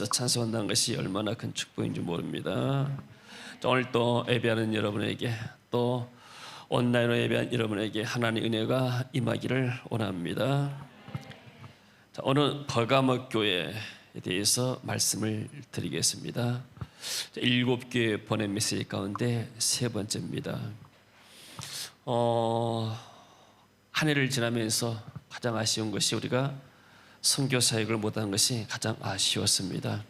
찬송한다는 것이 얼마나 큰 축복인지 모릅니다. 오늘 또 예배하는 여러분에게, 또 온라인으로 예배하는 여러분에게 하나님의 은혜가 임하기를 원합니다. 오늘 버가모 교회에 대해서 말씀을 드리겠습니다. 7교회 보낸 메시지 가운데 세 번째입니다. 한 해를 지나면서 가장 아쉬운 것이 우리가 선교 사역을 못한 것이 가장 아쉬웠습니다.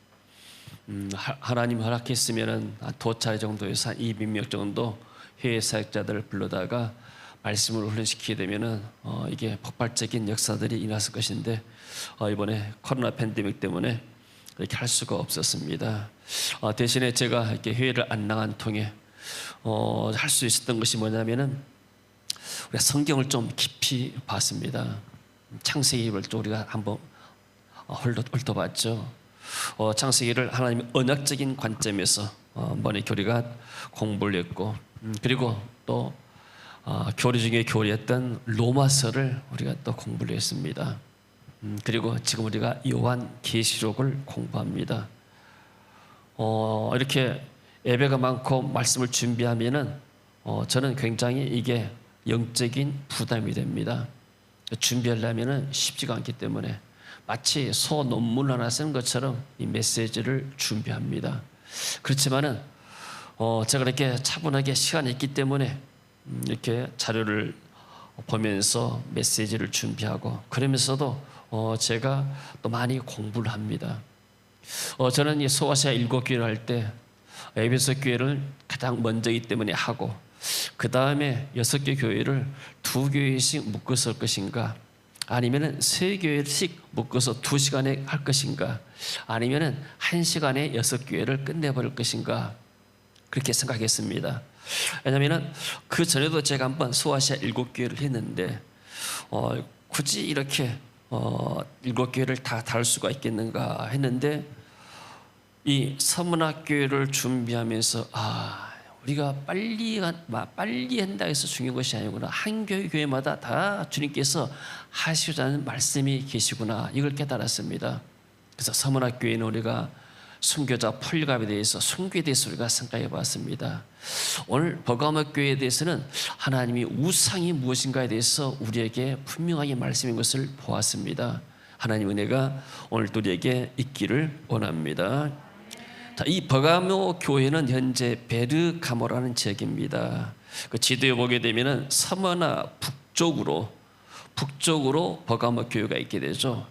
하나님 허락했으면 두 차례 정도에서 한 200명 정도 해외 사역자들을 불러다가 말씀을 훈련시키게 되면은 이게 폭발적인 역사들이 일어났을 것인데 이번에 코로나 팬데믹 때문에 이렇게 할 수가 없었습니다. 대신에 제가 이렇게 해외를 안 나간 통에 할 수 있었던 것이 뭐냐면은 우리가 성경을 좀 깊이 봤습니다. 창세기를 또 우리가 한번 훑어봤죠. 창세기를 하나님의 언약적인 관점에서 머리 교리가 공부를 했고, 그리고 또 교리 중에 교리했던 로마서를 우리가 또 공부를 했습니다. 그리고 지금 우리가 요한 계시록을 공부합니다. 이렇게 예배가 많고 말씀을 준비하면은 저는 굉장히 이게 영적인 부담이 됩니다. 준비하려면 쉽지가 않기 때문에 마치 소논문 하나 쓰는 것처럼 이 메시지를 준비합니다. 그렇지만은 제가 이렇게 차분하게 시간이 있기 때문에 이렇게 자료를 보면서 메시지를 준비하고, 그러면서도 제가 또 많이 공부를 합니다. 저는 이 소아시아 7교회를 할 때 에베소 교회를 가장 먼저이기 때문에 하고, 그 다음에 6개 교회를 2교회씩 묶어서 할 것인가, 아니면은 3교회씩 묶어서 2시간에 할 것인가, 아니면은 1시간에 6교회를 끝내버릴 것인가, 그렇게 생각했습니다. 왜냐면은 그 전에도 제가 한번 소아시아 7교회를 했는데 굳이 이렇게 7교회를 다 다룰 수가 있겠는가 했는데, 이 서문학교회를 준비하면서 우리가 빨리 한다 해서 중요한 것이 아니구나, 한 교회마다 다 주님께서 하시자는 말씀이 계시구나, 이걸 깨달았습니다. 그래서 서문학교회는 우리가 순교자 폴갑에 대해서, 순교에 대해서 우리가 생각해 봤습니다. 오늘 버가모 교회에 대해서는 하나님이 우상이 무엇인가에 대해서 우리에게 분명하게 말씀인 것을 보았습니다. 하나님 은혜가 오늘도 우리에게 있기를 원합니다. 이 버가모 교회는 현재 베르가모라는 지역입니다. 그 지도에 보게 되면은 서머나 북쪽으로 버가모 교회가 있게 되죠.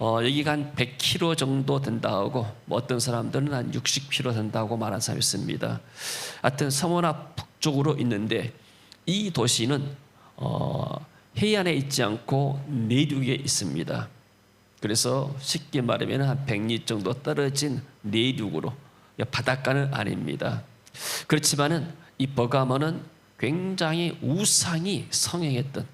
여기가 한 100km 정도 된다 하고, 어떤 사람들은 한 60km 된다고 말하는 사람이 있습니다. 하여튼 서머나 북쪽으로 있는데, 이 도시는 해안에 있지 않고 내륙에 있습니다. 그래서 쉽게 말하면 한 100리 정도 떨어진 내륙으로, 바닷가는 아닙니다. 그렇지만은 이 버가모는 굉장히 우상이 성행했던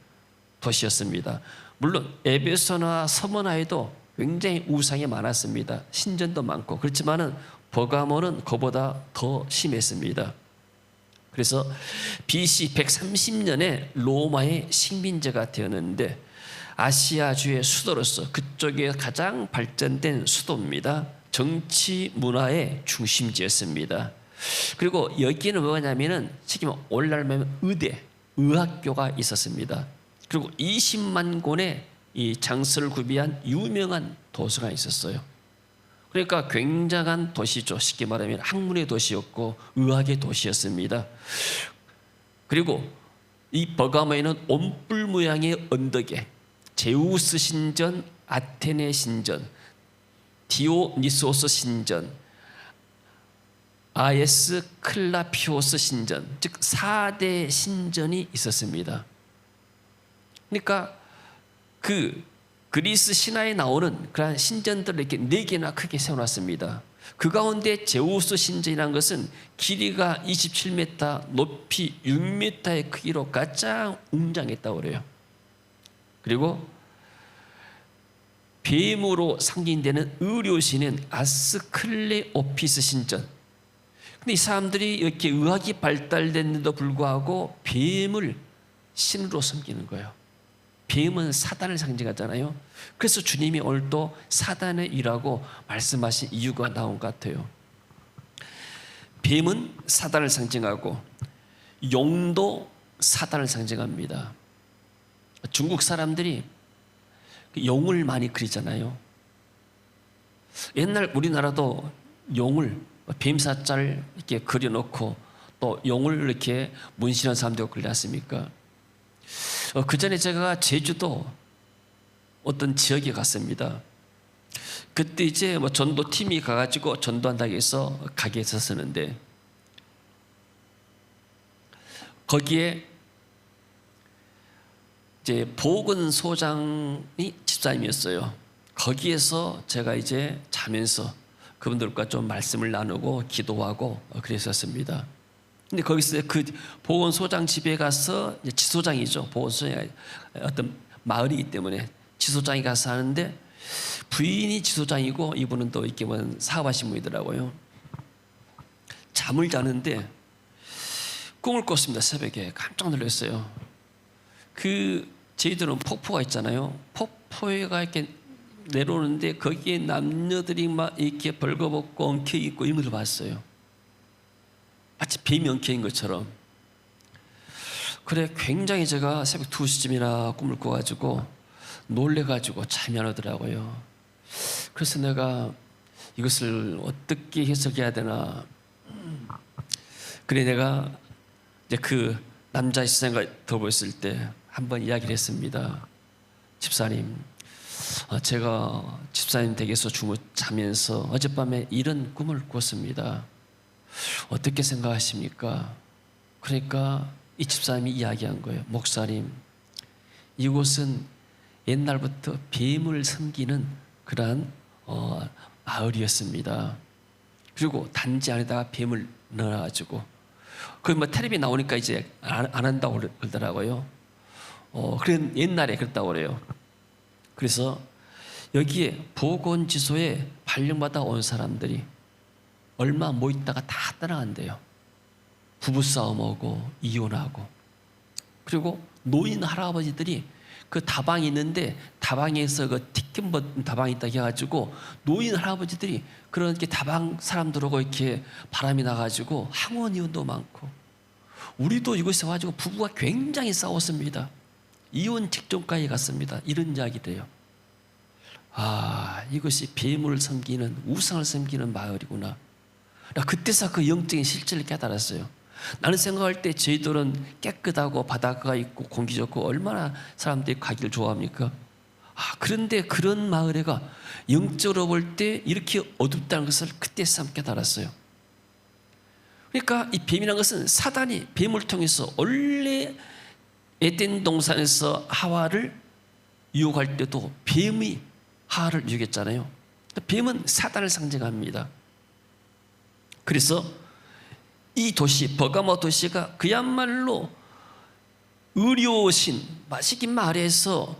도시였습니다. 물론 에베소나 서머나에도 굉장히 우상이 많았습니다. 신전도 많고. 그렇지만은 버가모는 그보다 더 심했습니다. 그래서 BC 130년에 로마의 식민지가 되었는데, 아시아주의 수도로서 그쪽에 가장 발전된 수도입니다. 정치 문화의 중심지였습니다. 그리고 여기는 뭐냐면은 지금 오늘날 의학교가 있었습니다. 그리고 20만 권의 이 장서를 구비한 유명한 도서가 있었어요. 그러니까 굉장한 도시죠. 쉽게 말하면 학문의 도시였고 의학의 도시였습니다. 그리고 이 버가모에는 온뿔 모양의 언덕에 제우스 신전, 아테네 신전, 디오니소스 신전, 아에스 클라피오스 신전, 즉 4대 신전이 있었습니다. 그러니까 그 그리스 신화에 나오는 그런 신전들을 이렇게 4개나 크게 세워놨습니다. 그 가운데 제우스 신전이라는 것은 길이가 27m, 높이 6m의 크기로 가장 웅장했다고 그래요. 그리고 뱀으로 상징되는 의료신인 아스클레오피스 신전. 근데 이 사람들이 이렇게 의학이 발달됐는데도 불구하고 뱀을 신으로 섬기는 거예요. 뱀은 사단을 상징하잖아요. 그래서 주님이 오늘 또 사단의 일하고 말씀하신 이유가 나온 것 같아요. 뱀은 사단을 상징하고 용도 사단을 상징합니다. 중국 사람들이 용을 많이 그리잖아요. 옛날 우리나라도 용을 뱀사자를 이렇게 그려놓고 또 용을 이렇게 문신한 사람도 그러지 않습니까? 그 전에 제가 제주도 어떤 지역에 갔습니다. 그때 이제 뭐 전도 팀이 가가지고 전도한다고 해서 가게에 섰었는데 거기에 이제 보건 소장이 집사님이었어요. 거기에서 제가 이제 자면서 그분들과 좀 말씀을 나누고 기도하고 그랬었습니다. 근데 거기서 그 보건소장 집에 가서 지소장이죠. 보건소장이 어떤 마을이기 때문에 지소장이 가서 하는데 부인이 지소장이고 이분은 또 이렇게 사업하신 분이더라고요. 잠을 자는데 꿈을 꿨습니다. 새벽에 깜짝 놀랐어요. 저희들은 폭포가 있잖아요. 폭포가 이렇게 내려오는데 거기에 남녀들이 막 이렇게 벌거벗고 엉켜 있고 이런 걸 봤어요. 마치 뱀이 엉켜인 것처럼. 그래 굉장히 제가 새벽 2시쯤이나 꿈을 꿔가지고 놀래가지고 잠이 안 오더라고요. 그래서 내가 이것을 어떻게 해석해야 되나. 그래 내가 이제 그 남자의 시선과 더불었을 때 한번 이야기를 했습니다. 집사님, 제가 집사님 댁에서 자면서 어젯밤에 이런 꿈을 꿨습니다. 어떻게 생각하십니까? 그러니까 이 집사님이 이야기한 거예요. 목사님, 이곳은 옛날부터 뱀을 섬기는 그러한 마을이었습니다. 그리고 단지 안에다가 뱀을 넣어가지고 그 텔레비 나오니까 이제 안 한다고 그러더라고요. 그래 옛날에 그랬다고 그래요. 그래서 여기에 보건지소에 발령받아 온 사람들이 얼마 못 있다가 다 떠나간대요. 부부싸움하고 이혼하고. 그리고 노인 할아버지들이 그 다방이 있는데 다방에서 그 티켓 받은 다방이 있다 해가지고 노인 할아버지들이 그런 이렇게 다방 사람들하고 이렇게 바람이 나가지고 항원 이혼도 많고. 우리도 이곳에 와가지고 부부가 굉장히 싸웠습니다. 이혼 직전까지 갔습니다. 이런 이야기래요. 아, 이것이 뱀을 섬기는 우상을 섬기는 마을이구나. 나 그때서 그 영적인 실체를 깨달았어요. 나는 생각할 때 저희들은 깨끗하고 바닷가가 있고 공기 좋고 얼마나 사람들이 가기를 좋아합니까? 그런데 그런 마을에가 영적으로 볼 때 이렇게 어둡다는 것을 그때서 깨달았어요. 그러니까 이 뱀이라는 것은 사단이 뱀을 통해서 원래 에덴 동산에서 하와를 유혹할 때도 뱀이 하와를 유혹했잖아요. 뱀은 사단을 상징합니다. 그래서 이 도시 버가모 도시가 그야말로 의료신 마시긴 말에서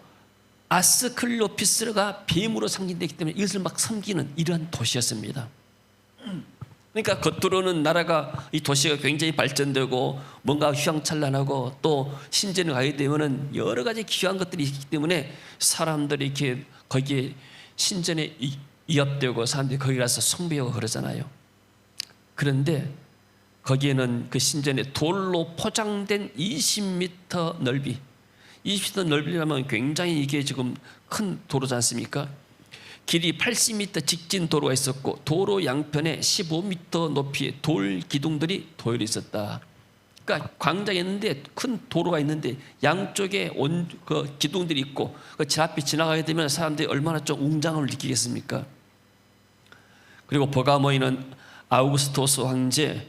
아스클로피스가 뱀으로 상징되기 때문에 이것을 막 섬기는 이러한 도시였습니다. 그러니까 겉으로는 나라가 이 도시가 굉장히 발전되고 뭔가 휘황찬란하고 또 신전에 가게 되면은 여러 가지 귀한 것들이 있기 때문에 사람들이 이렇게 거기에 신전에 이합되고 사람들이 거기 가서 숭배하고 그러잖아요. 그런데 거기에는 그 신전에 돌로 포장된 20m 넓이, 20m 넓이라면 굉장히 이게 지금 큰 도로지 않습니까? 길이 80m 직진 도로가 있었고 도로 양편에 15m 높이의 돌 기둥들이 도열해 있었다. 그러니까 광장에 있는데 큰 도로가 있는데 양쪽에 그 기둥들이 있고 그 집 앞에 지나가게 되면 사람들이 얼마나 좀 웅장함을 느끼겠습니까? 그리고 버가모이는 아우구스토스 황제,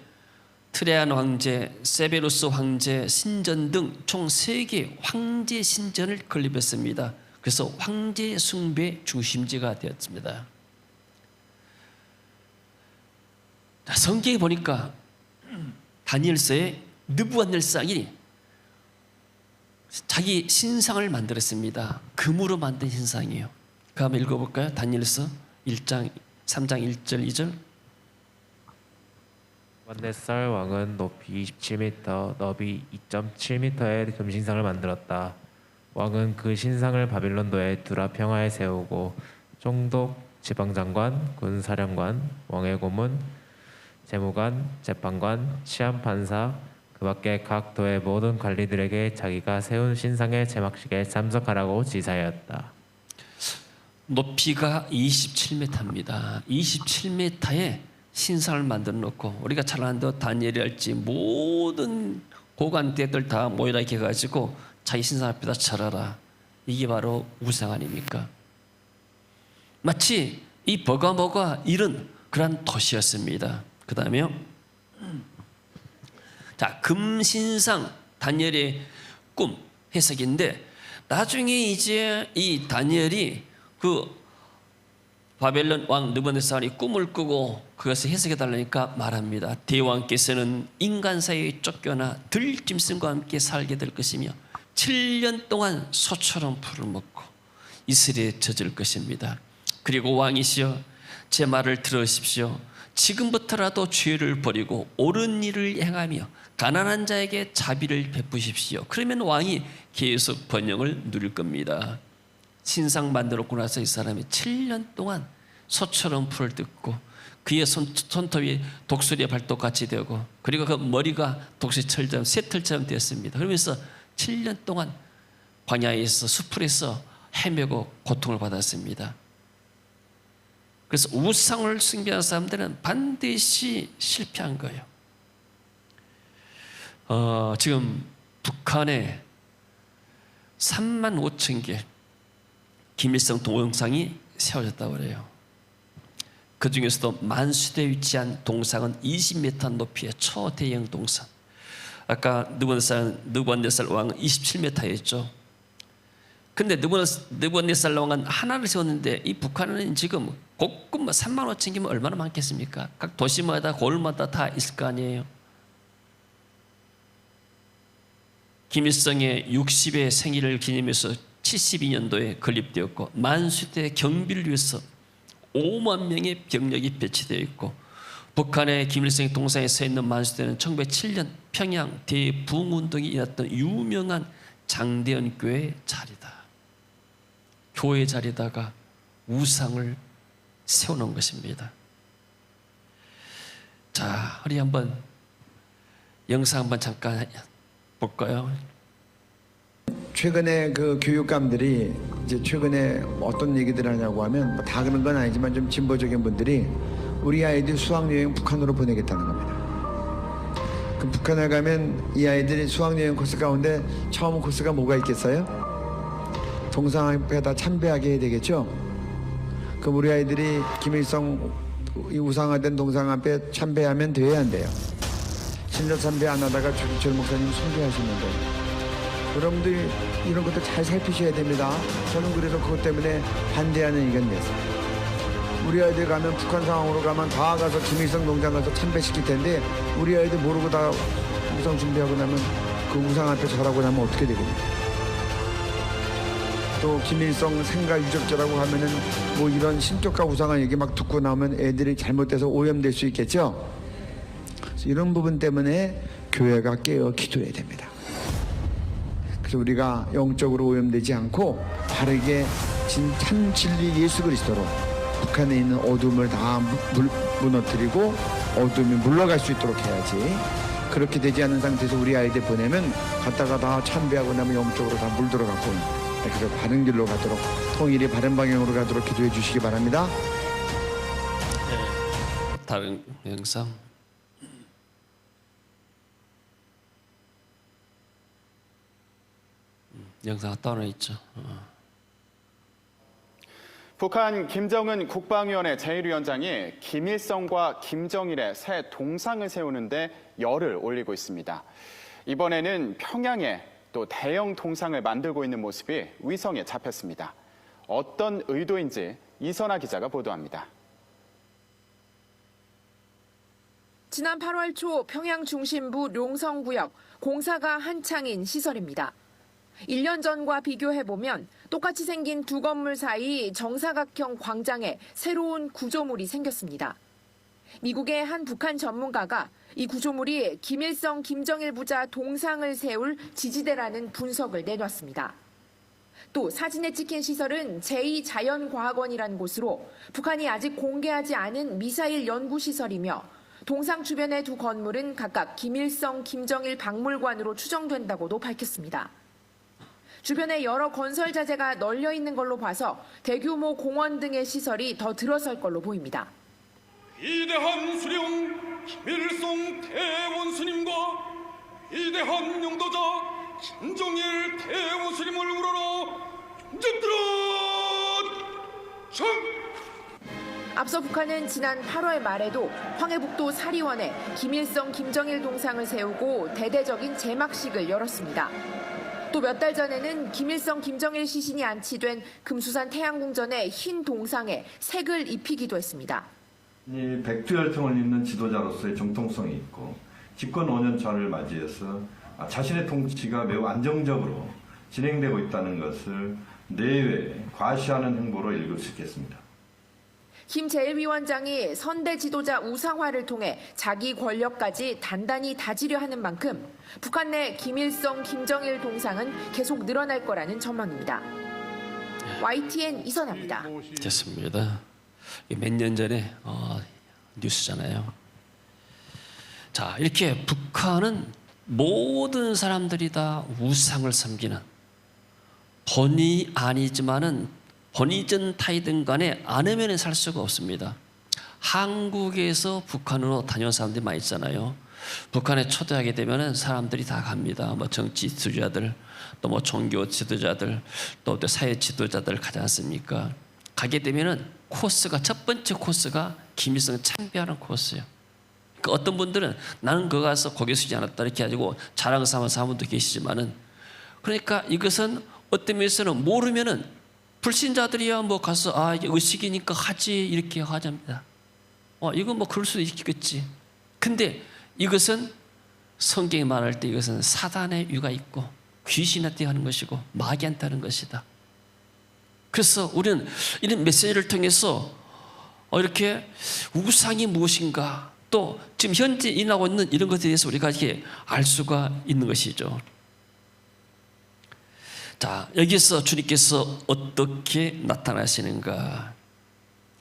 트레안 황제, 세베루스 황제 신전 등 총 3개 황제 신전을 건립했습니다. 그래서 황제 숭배 중심지가 되었습니다. 성경에 보니까 다니엘서에 느부갓네살이 자기 신상을 만들었습니다. 금으로 만든 신상이에요. 그 한번 읽어볼까요? 다니엘서 1장 3장 1절 2절. 느부갓네살 왕은 높이 27m, 너비 2.7m의 금신상을 만들었다. 왕은 그 신상을 바빌론도에 두라 평화에 세우고 총독, 지방장관, 군사령관, 왕의 고문, 재무관, 재판관, 치안판사, 그 밖에 각 도의 모든 관리들에게 자기가 세운 신상의 제막식에 참석하라고 지사하였다. 높이가 27m입니다. 27m에 신상을 만들어 놓고 우리가 잘 아는 듯 다니엘이 할지 모든 고관대들 다 모여라 이렇게 해가지고 자기 신상 앞에다 절하라. 이게 바로 우상 아닙니까? 마치 이 버가모가 이런 그런 도시였습니다. 그 다음에요. 자, 금신상 다니엘의 꿈 해석인데 나중에 이제 이 다니엘이 그 바벨론 왕 느부갓네살이 꿈을 꾸고 그것을 해석해 달라니까 말합니다. 대왕께서는 인간 사이에 쫓겨나 들짐승과 함께 살게 될 것이며 7년 동안 소처럼 풀을 먹고 이슬에 젖을 것입니다. 그리고 왕이시여 제 말을 들으십시오. 지금부터라도 죄를 버리고 옳은 일을 행하며 가난한 자에게 자비를 베푸십시오. 그러면 왕이 계속 번영을 누릴 겁니다. 신상 만들었고 나서 이 사람이 7년 동안 소처럼 풀을 뜯고 그의 손톱이 독수리의 발톱같이 되고 그리고 그 머리가 독수리처럼 새털처럼 되었습니다. 그러면서 7년 동안 광야에서 수풀에서 헤매고 고통을 받았습니다. 그래서 우상을 숭배하는 사람들은 반드시 실패한 거예요. 지금 북한에 35,000개 김일성 동상이 세워졌다고 그래요. 그 중에서도 만수대에 위치한 동상은 20m 높이의 초대형 동상. 아까 느부갓네살 왕은 27m였죠. 근데 느부갓네살 왕은 하나를 세웠는데 이 북한은 지금 곳곳 35,000개면 얼마나 많겠습니까? 각 도시마다 골마다 다 있을 거 아니에요. 김일성의 60회 생일을 기념해서 72년도에 건립되었고 만수대 경비를 위해서 5만 명의 병력이 배치되어 있고 북한의 김일성의 동상에 서 있는 만수대는 1907년 평양 대붕운동이 일어났던 유명한 장대현 교회 자리다. 교회 자리다가 우상을 세워놓은 것입니다. 자, 우리 한번 영상 한번 잠깐 볼까요? 최근에 그 교육감들이 이제 최근에 어떤 얘기들 하냐고 하면 다 그런 건 아니지만 좀 진보적인 분들이 우리 아이들 수학여행 북한으로 보내겠다는 겁니다. 그럼 북한에 가면 이 아이들이 수학여행 코스 가운데 처음 코스가 뭐가 있겠어요? 동상 앞에다 참배하게 해야 되겠죠? 그럼 우리 아이들이 김일성 이 우상화된 동상 앞에 참배하면 돼야 안 돼요? 신전 참배 안 하다가 주기철 목사님 숭배하시는데 여러분들이 이런 것도 잘 살피셔야 됩니다. 저는 그래서 그것 때문에 반대하는 의견 냈어요. 우리 아이들 가면 북한 상황으로 가면 다 가서 김일성 농장 가서 참배시킬 텐데 우리 아이들 모르고 다 우상 숭배하고 나면 그 우상 앞에 절하고 나면 어떻게 되겠냐. 또 김일성 생가 유적지라고 하면은 뭐 이런 신격과 우상한 얘기 막 듣고 나오면 애들이 잘못돼서 오염될 수 있겠죠. 그래서 이런 부분 때문에 교회가 깨어 기도해야 됩니다. 그래서 우리가 영적으로 오염되지 않고 바르게 참 진리 예수 그리스도로 북한에 있는 어둠을 다 무너뜨리고 어둠이 물러갈 수 있도록 해야지. 그렇게 되지 않은 상태에서 우리 아이들 보내면 갔다가 다 참배하고 나면 영적으로 다 물들어가고 그래서 바른 길로 가도록 통일이 바른 방향으로 가도록 기도해 주시기 바랍니다. 네, 다른 영상. 영상 따로 있죠. 북한 김정은 국방위원회 제1위원장이 김일성과 김정일의 새 동상을 세우는데 열을 올리고 있습니다. 이번에는 평양에 또 대형 동상을 만들고 있는 모습이 위성에 잡혔습니다. 어떤 의도인지 이선아 기자가 보도합니다. 지난 8월 초 평양 중심부 룡성구역 공사가 한창인 시설입니다. 1년 전과 비교해보면 똑같이 생긴 두 건물 사이 정사각형 광장에 새로운 구조물이 생겼습니다. 미국의 한 북한 전문가가 이 구조물이 김일성, 김정일 부자 동상을 세울 지지대라는 분석을 내놨습니다. 또 사진에 찍힌 시설은 제2자연과학원이라는 곳으로 북한이 아직 공개하지 않은 미사일 연구시설이며 동상 주변의 두 건물은 각각 김일성, 김정일 박물관으로 추정된다고도 밝혔습니다. 주변에 여러 건설 자재가 널려 있는 걸로 봐서 대규모 공원 등의 시설이 더 들어설 걸로 보입니다. 위대한 수령 김일성 대원스님과 위대한 용도자 김정일 대원스님을 우러러 전들어 정. 앞서 북한은 지난 8월 말에도 황해북도 사리원에 김일성, 김정일 동상을 세우고 대대적인 제막식을 열었습니다. 또 몇 달 전에는 김일성, 김정일 시신이 안치된 금수산 태양궁전의 흰 동상에 색을 입히기도 했습니다. 이 백두혈통을 잇는 지도자로서의 정통성이 있고 집권 5년 차를 맞이해서 자신의 통치가 매우 안정적으로 진행되고 있다는 것을 내외 과시하는 행보로 읽을 수 있겠습니다. 김 제1위원장이 선대 지도자 우상화를 통해 자기 권력까지 단단히 다지려 하는 만큼 북한 내 김일성, 김정일 동상은 계속 늘어날 거라는 전망입니다. YTN 이선아입니다. 됐습니다. 몇 년 전에 뉴스잖아요. 자, 이렇게 북한은 모든 사람들이 다 우상을 섬기는, 본의 아니지만은 본이든 타이든 간에 않으면 살 수가 없습니다. 한국에서 북한으로 다녀온 사람들이 많이 있잖아요. 북한에 초대하게 되면 사람들이 다 갑니다. 뭐 정치 지도자들, 또 뭐 종교 지도자들, 또 사회 지도자들 가지 않습니까? 가게 되면은 코스가, 첫 번째 코스가 김일성을 참배하는 코스예요. 그러니까 어떤 분들은 나는 거기 가서 고개 숙이지 않았다 이렇게 가지고 자랑 삼아서 한 분도 계시지만은, 그러니까 이것은 어떤 면에서는 모르면은 불신자들이야 뭐 가서 이게 의식이니까 하지 이렇게 하자입니다. 이건 뭐 그럴 수도 있겠지. 근데 이것은 성경이 말할 때 이것은 사단의 유가 있고 귀신한테 하는 것이고 마귀한테 하는 것이다. 그래서 우리는 이런 메시지를 통해서 이렇게 우상이 무엇인가, 또 지금 현재 일어나고 있는 이런 것에 대해서 우리가 이렇게 알 수가 있는 것이죠. 자, 여기서 주님께서 어떻게 나타나시는가?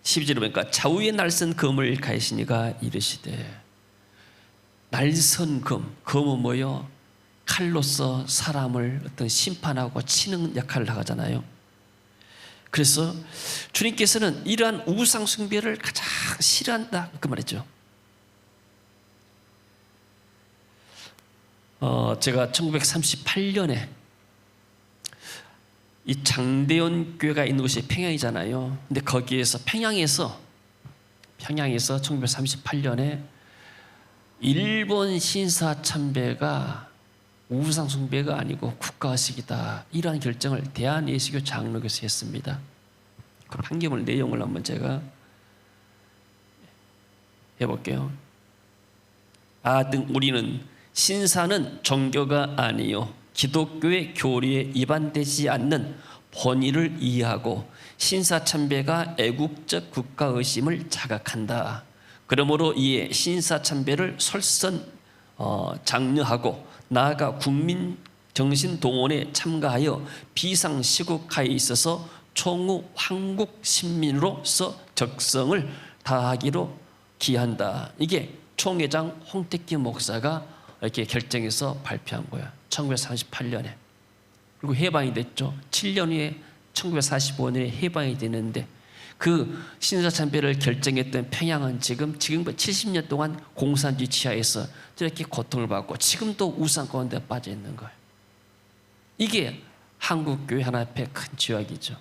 12절에 보니까 좌우에 날선 검을 가시니가 이르시되, 날선 검, 검은 뭐요? 칼로서 사람을 어떤 심판하고 치는 역할을 하잖아요. 그래서 주님께서는 이러한 우상 숭배를 가장 싫어한다 그 말이죠. 제가 1938년에 이 장대원 교회가 있는 곳이 평양이잖아요. 근데 거기에서 평양에서 1938년에 일본 신사 참배가 우상 숭배가 아니고 국가의식이다, 이러한 결정을 대한예수교 장로교에서 했습니다. 그 판결 내용을 한번 제가 해볼게요. 우리는 신사는 종교가 아니요 기독교의 교리에 위반되지 않는 본의를 이해하고 신사참배가 애국적 국가의심을 자각한다. 그러므로 이에 신사참배를 설선 장려하고 나아가 국민 정신동원에 참가하여 비상시국하에 있어서 총후 한국 시민으로서 적성을 다하기로 기한다. 이게 총회장 홍택기 목사가 이렇게 결정해서 발표한 거야. 1938년에. 그리고 해방이 됐죠. 7년 후에 1945년에 해방이 되는데, 그 신사참배를 결정했던 평양은 지금 70년 동안 공산주의 지하에서 이렇게 고통을 받고 지금도 우상 가운데 빠져 있는 거예요. 이게 한국교회 하나 앞에 큰 죄악이죠.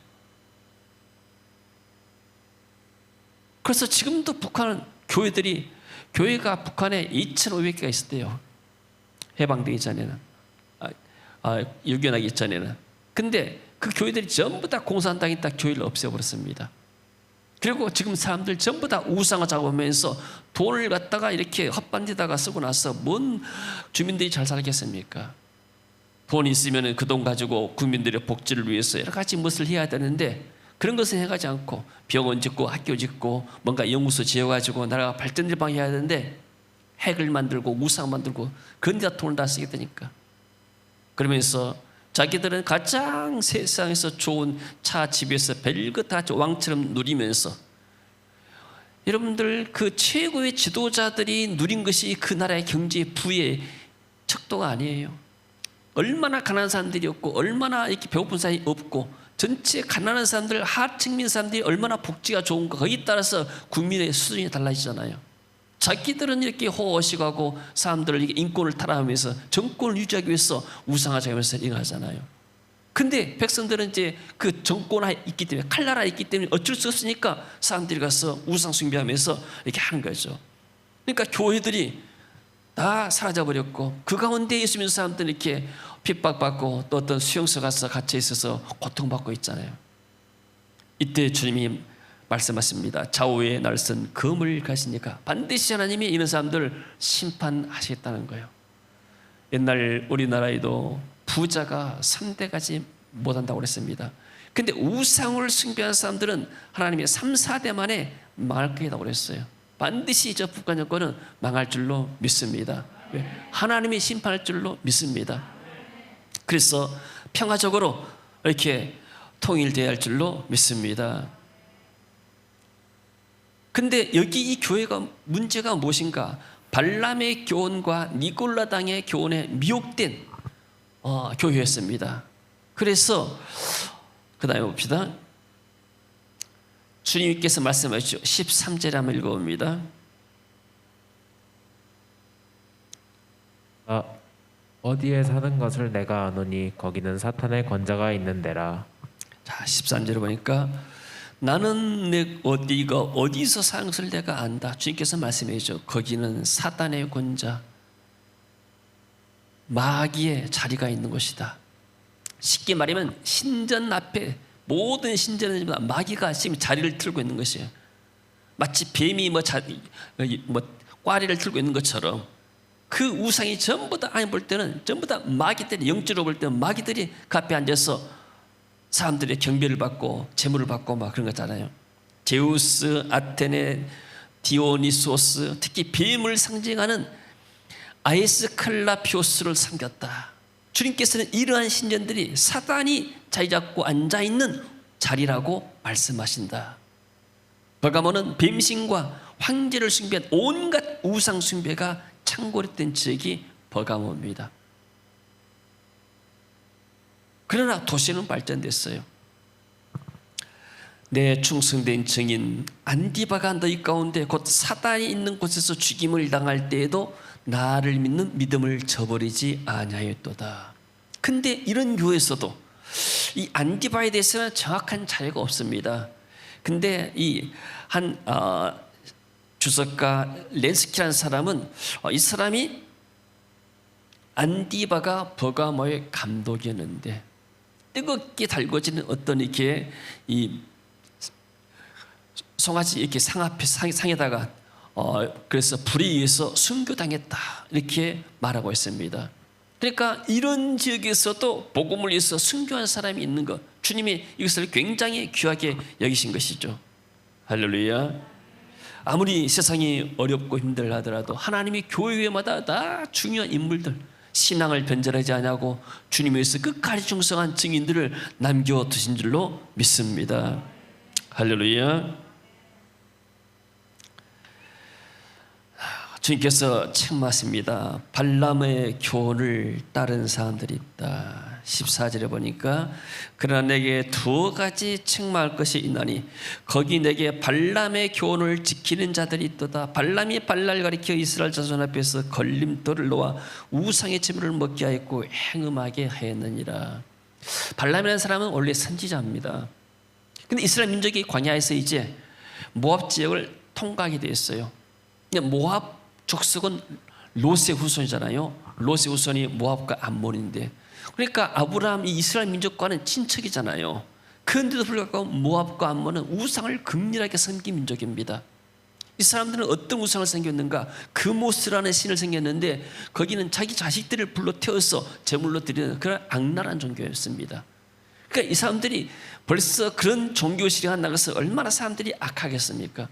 그래서 지금도 북한은 교회가 북한에 2,500개가 있었대요. 해방되기 전에는, 유교나기 전에는. 근데 그 교회들이 전부 다 공산당이 딱 교회를 없애버렸습니다. 그리고 지금 사람들 전부 다 우상을 작업하면서 돈을 갖다가 이렇게 헛반지다가 쓰고 나서 뭔 주민들이 잘 살겠습니까? 돈 있으면 그 돈 가지고 국민들의 복지를 위해서 여러 가지 무엇을 해야 되는데, 그런 것을 해가지 않고 병원 짓고 학교 짓고 뭔가 연구소 지어가지고 나라가 발전될 방향 해야 되는데, 핵을 만들고 우상 만들고 그런 데다 돈을 다 쓰게 되니까. 그러면서 자기들은 가장 세상에서 좋은 차, 집에서 별것 다 왕처럼 누리면서, 여러분들 그 최고의 지도자들이 누린 것이 그 나라의 경제 부의 척도가 아니에요. 얼마나 가난한 사람들이 없고 얼마나 이렇게 배고픈 사람이 없고 전체 가난한 사람들, 하층민 사람들이 얼마나 복지가 좋은가, 거기에 따라서 국민의 수준이 달라지잖아요. 자기들은 이렇게 호의식하고 사람들을 이렇게 인권을 타락하면서 정권을 유지하기 위해서 우상화하면서 일하잖아요. 근데 백성들은 이제 그 정권하에 있기 때문에, 칼날하에 있기 때문에 어쩔 수 없으니까 사람들이 가서 우상 숭배하면서 이렇게 하는 거죠. 그러니까 교회들이 다 사라져버렸고 그 가운데 있으면 사람들은 이렇게 핍박받고 또 어떤 수용소 가서 갇혀 있어서 고통받고 있잖아요. 이때 주님이 말씀하십니다. 좌우의 날선 검을 가시니까 반드시 하나님이 이런 사람들을 심판하시겠다는 거예요. 옛날 우리나라에도 부자가 3대 가지 못한다고 그랬습니다. 근데 우상을 숭배하는 사람들은 하나님의 3, 4대 만에 망할 거라고 그랬어요. 반드시 저 북한 정권은 망할 줄로 믿습니다. 왜? 하나님이 심판할 줄로 믿습니다. 그래서 평화적으로 이렇게 통일되어야 할 줄로 믿습니다. 근데 여기 이 교회가 문제가 무엇인가? 발람의 교훈과 니골라당의 교훈에 미혹된 교회였습니다. 그래서 그 다음에 봅시다. 주님께서 말씀하시죠. 13절에 한번 읽어봅니다. 어디에 사는 것을 내가 아노니 거기는 사탄의 권자가 있는 데라. 자, 13절에 보니까 나는 내 어디가 어디서 사는 것을 내가 안다. 주님께서 말씀해 주죠. 거기는 사탄의 권자, 마귀의 자리가 있는 곳이다. 쉽게 말하면 신전 앞에 모든 신전은 마귀가 지금 자리를 틀고 있는 것이에요. 마치 뱀이 꽈리를 틀고 있는 것처럼 그 우상이 전부 다 아니 볼 때는 전부 다 마귀들이, 영적으로 볼 때는 마귀들이 그 앞에 앉아서 사람들의 경배를 받고 제물을 받고 막 그런 거잖아요. 제우스, 아테네, 디오니소스, 특히 뱀을 상징하는 아에스클라피오스를 섬겼다. 주님께서는 이러한 신전들이 사단이 자리 잡고 앉아있는 자리라고 말씀하신다. 버가모는 뱀신과 황제를 숭배한 온갖 우상 숭배가 창궐했던 지역이 버가모입니다. 그러나 도시는 발전됐어요. 내 충성된 증인 안디바가 너희 가운데 곧 사단이 있는 곳에서 죽임을 당할 때에도 나를 믿는 믿음을 저버리지 아니하였도다. 근데 이런 교회에서도 이 안디바에 대해서는 정확한 자료가 없습니다. 근데 이 한 주석가 렌스키라는 사람은 이 사람이 안디바가 버가모의 감독이었는데 뜨겁게 달궈지는 어떤 이렇게 이 송아지 이렇게 상에다가 그래서 불에 의해서 순교당했다 이렇게 말하고 있습니다. 그러니까 이런 지역에서도 복음을 위해서 순교한 사람이 있는 것, 주님이 이것을 굉장히 귀하게 여기신 것이죠. 할렐루야. 아무리 세상이 어렵고 힘들하더라도 하나님이 교회마다 다 중요한 인물들, 신앙을 변절하지 않냐고 주님에 의해서 끝까지 충성한 증인들을 남겨두신 줄로 믿습니다. 할렐루야. 주님께서 책망하십니다. 발람의 교훈을 따른 사람들이 있다. 14절에 보니까 그러나 내게 두 가지 책망할 것이 있나니 거기 내게 발람의 교훈을 지키는 자들이 있도다. 발람이 발랄 가리켜 이스라엘 자손 앞에서 걸림돌을 놓아 우상의 제물을 먹게 하였고 행음하게 하였느니라. 발람이라는 사람은 원래 선지자입니다. 근데 이스라엘 민족이 광야에서 이제 모압 지역을 통과하게 되었어요. 모압 족속은 롯의 후손이잖아요. 롯의 후손이 모압과 암몬인데, 그러니까 아브라함 이 이스라엘 민족과는 친척이잖아요. 그런데도 불구하고 모압과 암몬은 우상을 극렬하게 섬긴 민족입니다. 이 사람들은 어떤 우상을 섬겼는가? 그모스라는 신을 섬겼는데 거기는 자기 자식들을 불러 태워서 제물로 드리는 그런 악랄한 종교였습니다. 그러니까 이 사람들이 벌써 그런 종교 실행한 나가서 얼마나 사람들이 악하겠습니까?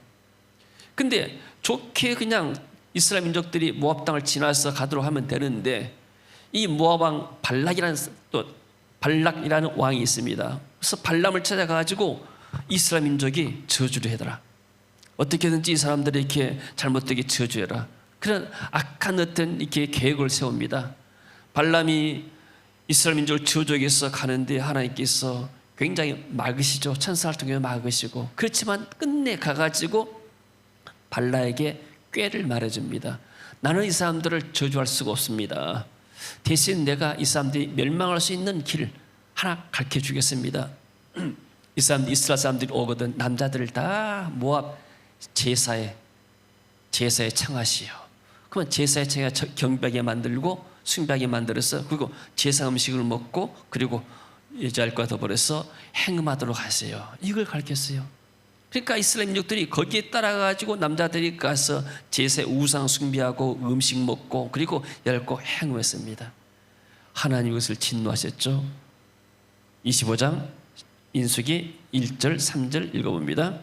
근데 좋게 그냥 이스라엘 민족들이 모압 땅을 지나서 가도록 하면 되는데 이 모압 왕 발락이라는 또 발락이라는 왕이 있습니다. 그래서 발람을 찾아가지고 이스라엘 민족이 저주를 해더라. 어떻게든지 이 사람들이 이렇게 잘못되게 저주해라. 그런 악한 어떤 이렇게 계획을 세웁니다. 발람이 이스라엘 민족을 저주하기 위해서 가는데 하나님께서 굉장히 막으시죠. 천사를 통해 막으시고, 그렇지만 끝내 가가지고 발라에게 꾀를 말해줍니다. 나는 이 사람들을 저주할 수가 없습니다. 대신 내가 이 사람들이 멸망할 수 있는 길 하나 가르쳐 주겠습니다. 이 사람들, 이스라엘 사람들이 오거든 남자들을 다 모압 제사에 청하시오. 그러면 제사에 청해 경배하게 만들고 숭배하게 만들어서, 그리고 제사 음식을 먹고, 그리고 여자들과 더불어서 행음하도록 하세요. 이걸 가르쳤어요. 그러니까 이스라엘 민족들이 거기에 따라가지고 남자들이 가서 제사에 우상 숭배하고 음식 먹고 그리고 얇고 행음했습니다. 하나님 이것을 진노하셨죠. 25장 민수기 1절 3절 읽어봅니다.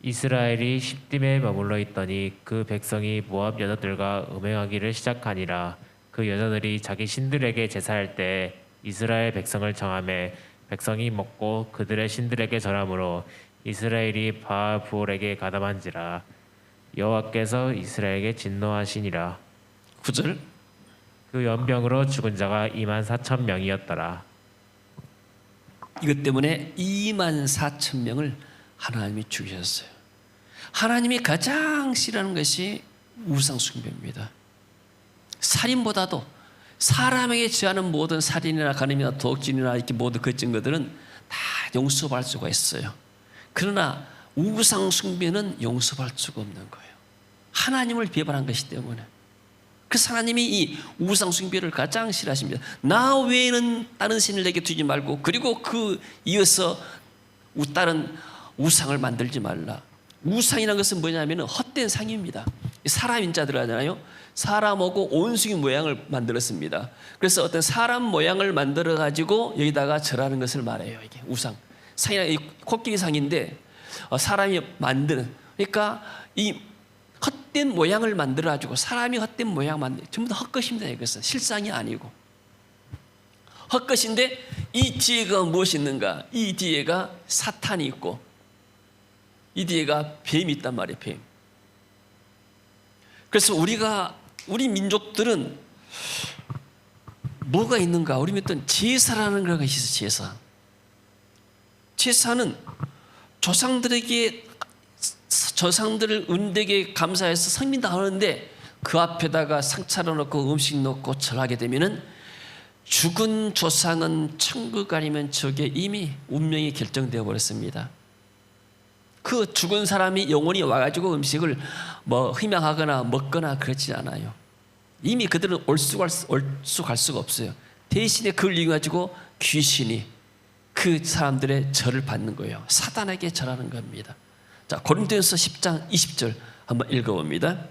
이스라엘이 십딤에 머물러 있더니 그 백성이 모압 여자들과 음행하기를 시작하니라. 그 여자들이 자기 신들에게 제사할 때 이스라엘 백성을 정하매 백성이 먹고 그들의 신들에게 절함으로 이스라엘이 바알 부올에게 가담한지라. 여호와께서 이스라엘에게 진노하시니라. 9절 그 연병으로 죽은 자가 24,000명이었더라. 이것 때문에 24,000명을 하나님이 죽이셨어요. 하나님이 가장 싫어하는 것이 우상 숭배입니다. 살인보다도 사람에게 취하는 모든 살인이나 간음이나 도둑질이나 이렇게 모든 그런 것들은 다 용서할 수가 있어요. 그러나 우상 숭배는 용서할 수가 없는 거예요. 하나님을 배반한 것이기 때문에. 그래서 하나님이 이 우상 숭배를 가장 싫어하십니다. 나 외에는 다른 신을 내게 두지 말고, 그리고 그 이어서 다른 우상을 만들지 말라. 우상이라는 것은 뭐냐면 헛된 상입니다. 사람 인자들 하잖아요. 사람하고 원숭이 모양을 만들었습니다. 그래서 어떤 사람 모양을 만들어 가지고 여기다가 절하는 것을 말해요. 이게 우상. 상이나 이 코끼리 상인데 사람이 만드는, 그러니까 이 헛된 모양을 만들어 가지고 사람이 헛된 모양 만들, 전부 다 헛것입니다. 이것은 실상이 아니고 헛것인데, 이 뒤에가 무엇이 있는가? 이 뒤에가 사탄이 있고 이 뒤에가 뱀이 있단 말이에요. 뱀. 그래서 우리 민족들은 뭐가 있는가? 우리 믿던 제사라는 것이 있어요. 제사. 제사는 조상들을 은되게 감사해서 성민다 하는데, 그 앞에다가 상 차려놓고 음식 놓고 절하게 되면은 죽은 조상은 천국 아니면 저게 이미 운명이 결정되어 버렸습니다. 그 죽은 사람이 영원히 와가지고 음식을 희망하거나 먹거나 그렇지 않아요. 이미 그들은 올수갈 수가 없어요. 대신에 그걸 이용해가지고 귀신이 그 사람들의 절을 받는 거예요. 사단에게 절하는 겁니다. 자, 고린도전서 10장 20절 한번 읽어봅니다.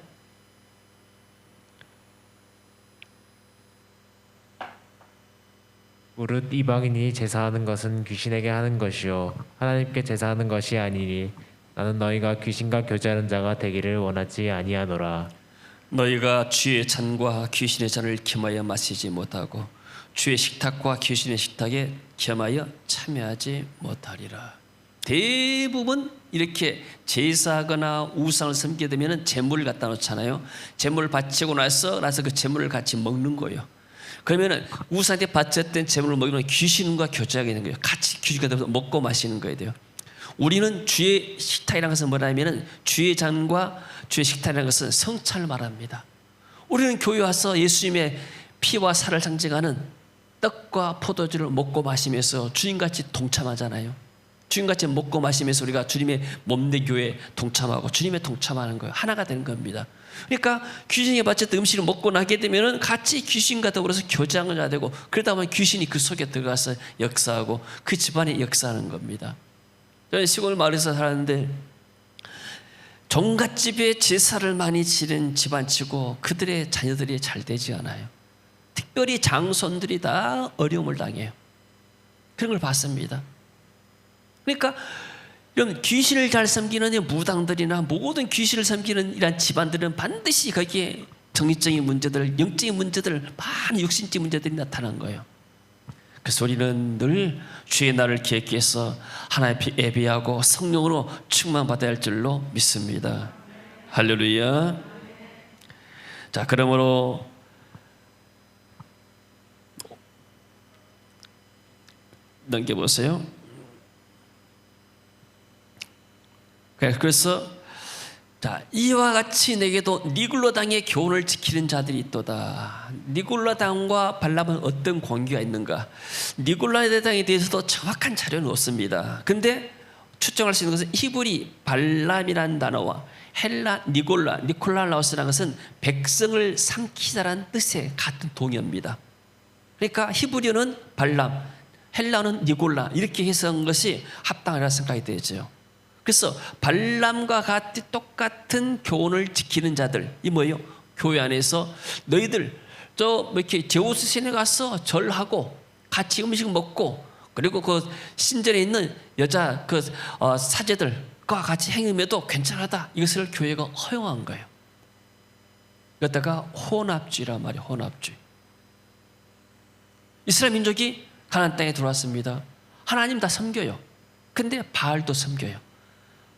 무릇 이방인이 제사하는 것은 귀신에게 하는 것이요 하나님께 제사하는 것이 아니니 나는 너희가 귀신과 교제하는 자가 되기를 원하지 아니하노라. 너희가 주의 잔과 귀신의 잔을 겸하여 마시지 못하고 주의 식탁과 귀신의 식탁에 겸하여 참여하지 못하리라. 대부분 이렇게 제사하거나 우상을 섬기게 되면 제물을 갖다 놓잖아요. 제물을 바치고 나서 그 제물을 같이 먹는 거예요. 그러면은 우상한테 바쳤던 제물을 먹이면 귀신과 교제하게 되는 거예요. 같이 귀신과 먹고 마시는 거예요. 돼요. 우리는 주의 식탁이라는 것은 뭐냐면은 주의 잔과 주의 식탁이라는 것은 성찬을 말합니다. 우리는 교회 와서 예수님의 피와 살을 상징하는 떡과 포도주를 먹고 마시면서 주님같이 동참하잖아요. 주님같이 먹고 마시면서 우리가 주님의 몸된 교회에 동참하고 주님의 동참하는 거예요. 하나가 되는 겁니다. 그러니까 귀신이 바쳤던 음식을 먹고 나게 되면 같이 귀신과 더불어서 교제하는 자가 되고, 그러다 보면 귀신이 그 속에 들어가서 역사하고 그 집안에 역사하는 겁니다. 저는 시골 마을에서 살았는데 종갓집에 제사를 많이 지낸 집안치고 그들의 자녀들이 잘 되지 않아요. 특별히 장손들이 다 어려움을 당해요. 그런 걸 봤습니다. 그러니까 이런 귀신을 잘 섬기는 무당들이나 모든 귀신을 섬기는 이런 집안들은 반드시 거기에 정신적인 문제들, 영적인 문제들, 많은 육신적인 문제들이 나타난 거예요. 그래서 우리는 늘 주의 날을 기억해서 하나님 앞에 예배하고 성령으로 충만받아야 할 줄로 믿습니다. 할렐루야. 자, 그러므로 넘겨보세요. 그래서 자, 이와 같이 내게도 니골라 당의 교훈을 지키는 자들이 있도다. 니골라 당과 발람은 어떤 관계가 있는가? 니골라 당에 대해서도 정확한 자료는 없습니다. 근데 추정할 수 있는 것은 히브리 발람이라는 단어와 헬라 니콜라우스라는 것은 백성을 삼키다라는 뜻의 같은 동의어입니다. 그러니까 히브리어는 발람, 헬라어는 니골라 이렇게 해석한 것이 합당하리라 생각이 되죠. 그래서 발람과 같이 똑같은 교훈을 지키는 자들, 이 뭐예요? 교회 안에서 너희들 이렇게 제우스 신에 가서 절하고 같이 음식 먹고 그리고 그 신전에 있는 여자 사제들과 같이 행음해도 괜찮하다. 이것을 교회가 허용한 거예요. 그러다가 혼합주의란 말이에요. 혼합주의. 이스라엘 민족이 가나안 땅에 들어왔습니다. 하나님 다 섬겨요. 근데 바알도 섬겨요.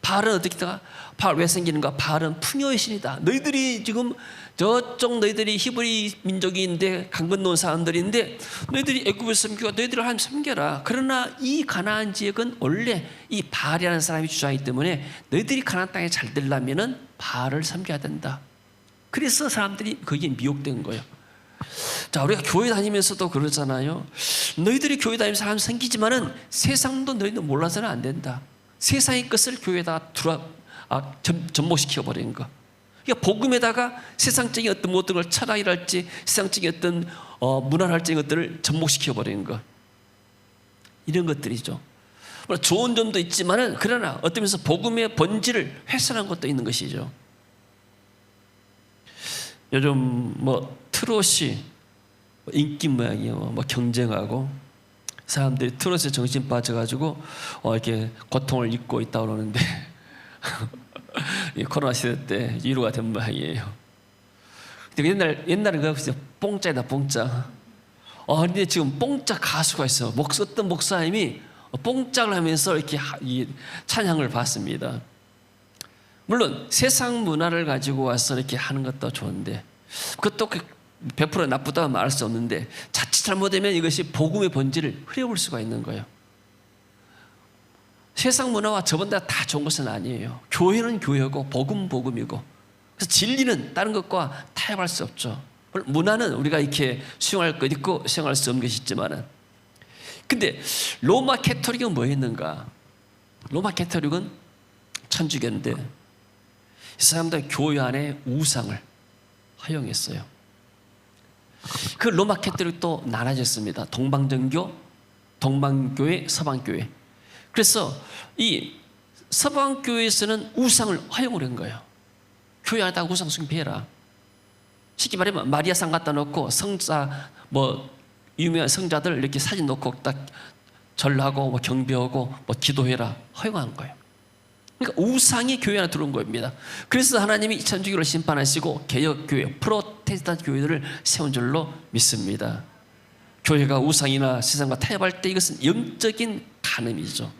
바알은 어떻게다가 바알 왜 생기는가? 바알은 풍요의 신이다. 너희들이 지금 저쪽 너희들이 히브리 민족인데 강 건너온 사람들인데 너희들이 애굽을 섬기고 너희들을 하나님 섬겨라. 그러나 이 가나안 지역은 원래 이 바알이라는 사람이 주장이기 때문에 너희들이 가나안 땅에 잘 되려면은 바알을 섬겨야 된다. 그래서 사람들이 거기에 미혹된 거예요. 자, 우리가 교회 다니면서도 그러잖아요. 너희들이 교회 다니면서 하나님 섬기지만은 세상도 너희들 몰라서는 안 된다. 세상의 것을 교회에다 접목시켜 버리는 거. 그러니까 복음에다가 세상적인 어떤 모든 걸 철학이랄지 세상적인 어떤 문화랄지 것들을 접목시켜 버리는 거. 이런 것들이죠. 물론 좋은 점도 있지만은 그러나 어떤 면에서 복음의 본질을 훼손한 것도 있는 것이죠. 요즘 트롯이 인기 모양이에요. 경쟁하고. 사람들이 트롯에 정신 빠져가지고 이렇게 고통을 잊고 있다 그러는데 코로나 시대 때 위로가 된 모양이에요. 근데 옛날에 그거 뽕짜이다 뽕짜. 근데 지금 뽕짜 가수가 있어. 어떤 목사님이 뽕짝을 하면서 이렇게 찬양을 받습니다. 물론 세상 문화를 가지고 와서 이렇게 하는 것도 좋은데 그것도 100% 나쁘다고 말할 수 없는데 자칫 잘못되면 이것이 복음의 본질을 흐려볼 수가 있는 거예요. 세상 문화와 저번다 다 좋은 것은 아니에요. 교회는 교회고 복음은 복음이고 그래서 진리는 다른 것과 타협할 수 없죠. 문화는 우리가 이렇게 수용할 것 있고 수용할 수 없는 것이 있지만은 근데 로마 캐토릭은 뭐 했는가? 로마 캐토릭은 천주교인데 이 사람들 교회 안에 우상을 허용했어요. 그 로마 캐토릭도 나눠졌습니다. 동방정교, 동방교회, 서방교회. 그래서 이 서방교회에서는 우상을 허용을 한 거예요. 교회 안에다가 우상 숭배해라. 쉽게 말하면 마리아상 갖다 놓고 성자 유명한 성자들 이렇게 사진 놓고 딱 절하고 경배하고 기도해라 허용한 거예요. 그러니까 우상이 교회 안에 들어온 겁니다. 그래서 하나님이 천주교를 심판하시고 개혁교회, 프로테스탄트 교회들을 세운 줄로 믿습니다. 교회가 우상이나 세상과 타협할 때 이것은 영적인 간음이죠.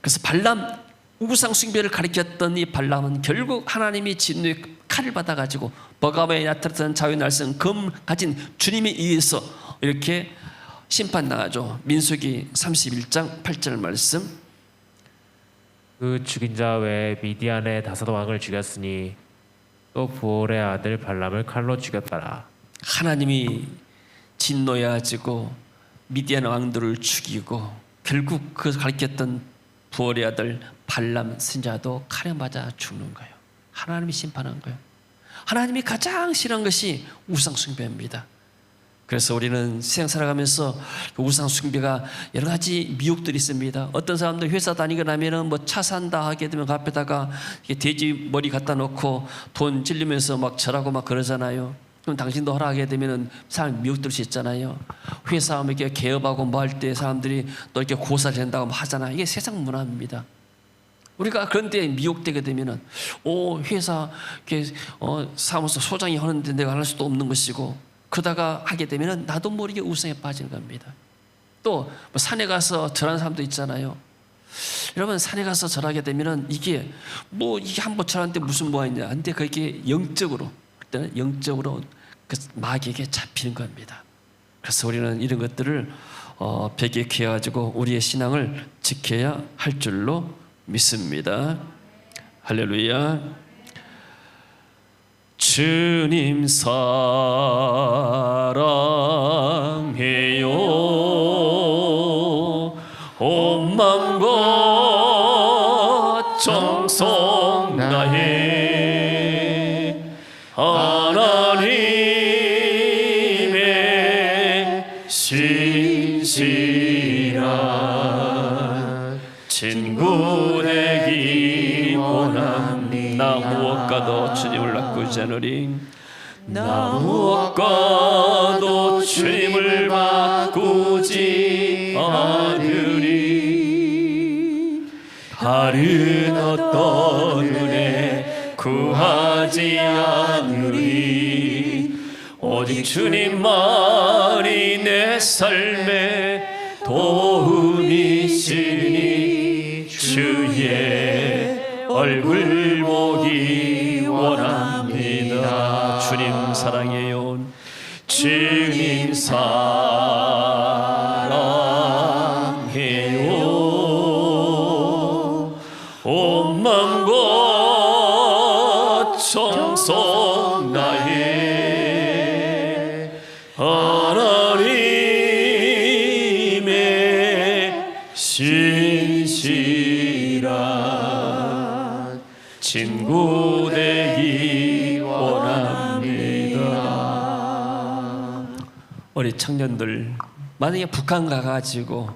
그래서 발람, 우상 숭배를 가리켰던 이 발람은 결국 하나님이 진노의 칼을 받아가지고 버가바에 나타났던 자유의 날선 검 가진 주님에 의해서 이렇게 심판당하죠. 민수기 31장 8절 말씀. 그 죽인 자 외에 미디안의 5 왕을 죽였으니 또 부올의 아들 발람을 칼로 죽였더라. 하나님이 진노해가지고 미디안 왕들을 죽이고 결국 그 가르쳤던 부올의 아들 발람 선지자도 칼에 맞아 죽는 거예요. 하나님이 심판한 거예요. 하나님이 가장 싫어한 것이 우상 숭배입니다. 그래서 우리는 세상 살아가면서 우상 숭배가 여러 가지 미혹들이 있습니다. 어떤 사람들 회사 다니고 나면은 차 산다 하게 되면 그 앞에다가 돼지 머리 갖다 놓고 돈 찔리면서 절하고 그러잖아요. 그럼 당신도 허락하게 되면은 사람 미혹될 수 있잖아요. 회사 이렇게 개업하고 할 때 사람들이 또 이렇게 고사를 된다고 하잖아요. 이게 세상 문화입니다. 우리가 그런 데 미혹되게 되면은 회사 사무소 소장이 하는데 내가 할 수도 없는 것이고 그러다가 하게 되면 나도 모르게 우상에 빠지는 겁니다. 또 뭐 산에 가서 절하는 사람도 있잖아요. 여러분 산에 가서 절하게 되면은 이게 한번 절하는데 무슨 뭐가 있냐? 근데 그게 영적으로 그때는 영적으로 그 마귀에게 잡히는 겁니다. 그래서 우리는 이런 것들을 벽에 귀해가지고 우리의 신앙을 지켜야 할 줄로 믿습니다. 할렐루야. 주님 사랑해요. 온 마음과 정성 다해 하나님의 신실한 친구 되기 원합니다. 나 무엇과도 주님을 바꾸지 않으리. 나 무엇과도 주님을 바꾸지 않으리. 다른 어떤 은혜 구하지 않으리. 오직 주님만이 내 삶의 도움이시니 주의 얼굴 보기 원합니다. 주님 사랑해요. 주님 사랑해요. 온 마음과 정성 다해 하나님의 신실한 친구 되기 원합니다. 우리 청년들 만약에 북한 가가지고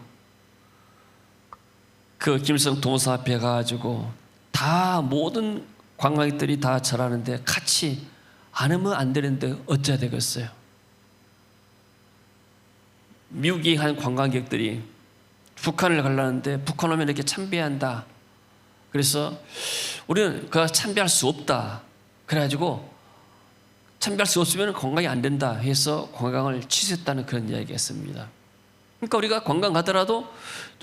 그 김일성 동사 앞에 가가지고 다 모든 관광객들이 다 절하는데 같이 안 하면 안 되는데 어찌해야 되겠어요? 미국이 한 관광객들이 북한을 가려는데 북한 오면 이렇게 참배한다. 그래서 우리는 그 참배할 수 없다. 그래가지고 참배할 수 없으면 관광이 안 된다 해서 관광을 취소했다는 그런 이야기였습니다. 그러니까 우리가 관광 가더라도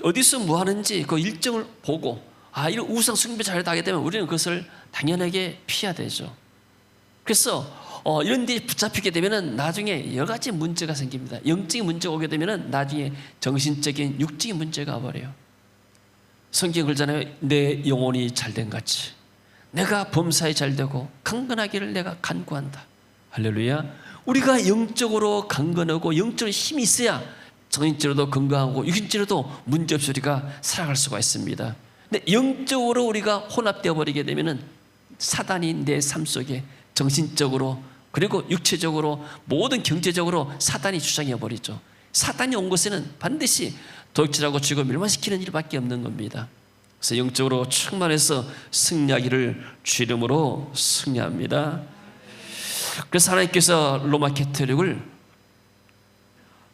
어디서 뭐 하는지 그 일정을 보고 이런 우상 숭배 자료를 하게 되면 우리는 그것을 당연하게 피해야 되죠. 그래서 이런 데 붙잡히게 되면 나중에 여러 가지 문제가 생깁니다. 영적인 문제가 오게 되면 나중에 정신적인 육적인 문제가 와버려요. 성경 그러잖아요. 내 영혼이 잘된 같이 내가 범사에 잘되고 강건하기를 내가 간구한다. 할렐루야. 우리가 영적으로 강건하고 영적으로 힘이 있어야 정신적으로도 건강하고 육신적으로도 문제없이 우리가 살아갈 수가 있습니다. 근데 영적으로 우리가 혼합되어 버리게 되면은 사단이 내 삶 속에 정신적으로 그리고 육체적으로 모든 경제적으로 사단이 주장해 버리죠. 사단이 온 것에는 반드시 도둑질하고 죽어 멸망시키는 일밖에 없는 겁니다. 그래서 영적으로 충만해서 승리하기를 주 이름으로 승리합니다. 그래서 하나님께서 로마 가톨릭을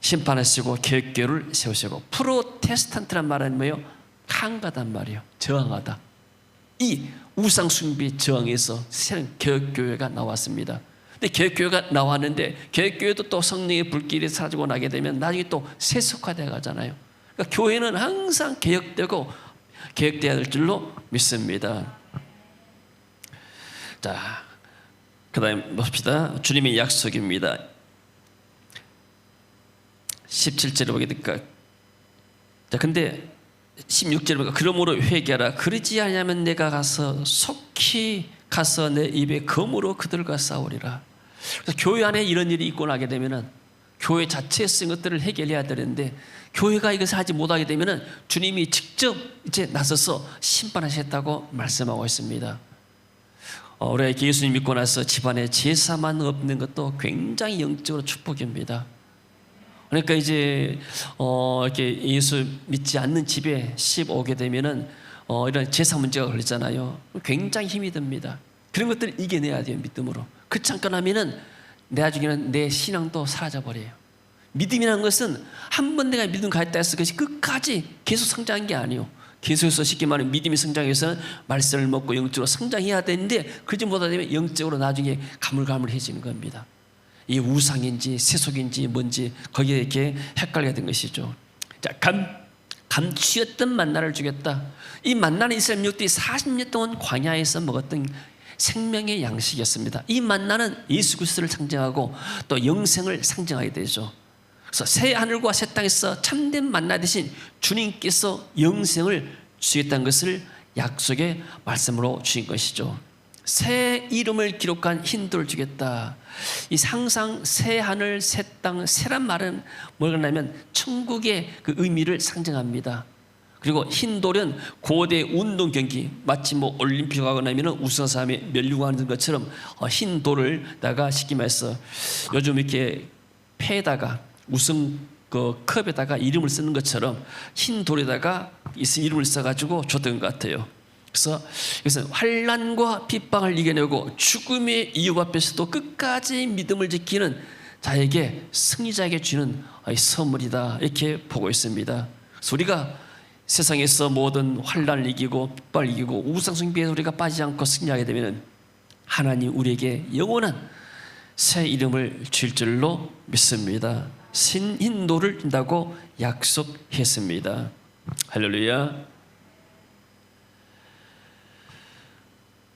심판하시고 개혁교회를 세우시고 프로테스탄트란 말은 뭐예요? 항가단 말이에요. 저항하다. 이 우상 숭배 저항에서 새로운 개혁교회가 나왔습니다. 근데 개혁교회가 나왔는데 개혁교회도 또 성령의 불길이 사라지고 나게 되면 나중에 또 세속화되어 가잖아요. 그러니까 교회는 항상 개혁되고 개혁되어야 될 줄로 믿습니다. 자, 그 다음에 봅시다. 주님의 약속입니다. 17절을 보게 될까? 자, 근데 16절에 보니까 그러므로 회개하라. 그러지 않으면 내가 가서 속히 가서 내 입에 검으로 그들과 싸우리라. 그래서 교회 안에 이런 일이 있고 나게 되면은 교회 자체에 쓴 것들을 해결해야 되는데 교회가 이것을 하지 못하게 되면은 주님이 직접 이제 나서서 심판하셨다고 말씀하고 있습니다. 우리가 예수님 믿고 나서 집안에 제사만 없는 것도 굉장히 영적으로 축복입니다. 그러니까 이제 이렇게 예수 믿지 않는 집에 십 오게 되면은 이런 제사 문제가 걸리잖아요. 굉장히 힘이 듭니다. 그런 것들을 이겨내야 돼요, 믿음으로. 그렇지 않고 나면은 나중에는 내 신앙도 사라져 버려요. 믿음이라는 것은 한 번 내가 믿음 가졌다 해서 그것이 끝까지 계속 성장한 게 아니에요. 계속해서 쉽게 말하면 믿음이 성장해서 말씀을 먹고 영적으로 성장해야 되는데 그러지 못하면 영적으로 나중에 가물가물해지는 겁니다. 이 우상인지 세속인지 뭔지 거기에 이렇게 헷갈리게 된 것이죠. 자, 감추었던 만나를 주겠다. 이 만나는 이스라엘 민족들이 40년 동안 광야에서 먹었던 생명의 양식이었습니다. 이 만나는 예수 그리스도를 상징하고 또 영생을 상징하게 되죠. 그래서 새 하늘과 새 땅에서 참된 만나 대신 주님께서 영생을 주겠다는 것을 약속의 말씀으로 주신 것이죠. 새 이름을 기록한 흰 돌을 주겠다. 이 항상 새 하늘, 새 땅, 새란 말은 뭐냐면 천국의 그 의미를 상징합니다. 그리고 흰 돌은 고대 운동 경기, 마치 뭐 올림픽 하고 나면 우승한 사람이 멸류관하는 것처럼 흰 돌을다가 쉽게 말해서 요즘 이렇게 패에다가 우승 그 컵에다가 이름을 쓰는 것처럼 흰 돌에다가 이름을 써가지고 줬던 것 같아요. 그래서 이것은 환난과 핍박을 이겨내고 죽음의 이유 앞에서도 끝까지 믿음을 지키는 자에게 승리자에게 주는 선물이다 이렇게 보고 있습니다. 그래서 우리가 세상에서 모든 환난을 이기고 핍박을 이기고 우상숭배에 우리가 빠지지 않고 승리하게 되면 하나님 우리에게 영원한 새 이름을 줄 줄로 믿습니다. 흰 돌을 준다고 약속했습니다. 할렐루야.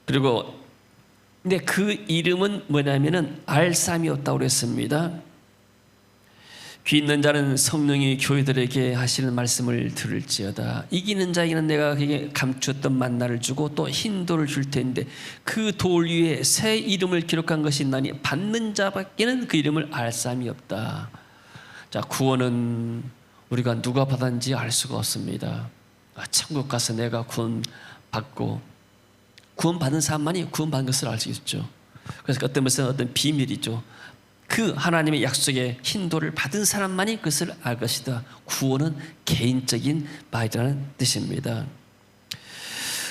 그리고 근데 그 이름은 뭐냐면은 알삼이었다고 그랬습니다. 귀 있는 자는 성령이 교회들에게 하시는 말씀을 들을지어다. 이기는 자에게는 내가 그에게 감추었던 만나를 주고 또 흰 돌을 줄 텐데 그 돌 위에 새 이름을 기록한 것이 있나니 받는 자밖에는 그 이름을 알 사람이 없다. 자, 구원은 우리가 누가 받았는지 알 수가 없습니다. 천국 가서 내가 구원받고 구원받은 사람만이 구원받은 것을 알 수 있죠. 그래서 어떤 것은 어떤 비밀이죠. 그 하나님의 약속의 흰 돌을 받은 사람만이 그것을 알 것이다. 구원은 개인적인 바이라는 뜻입니다.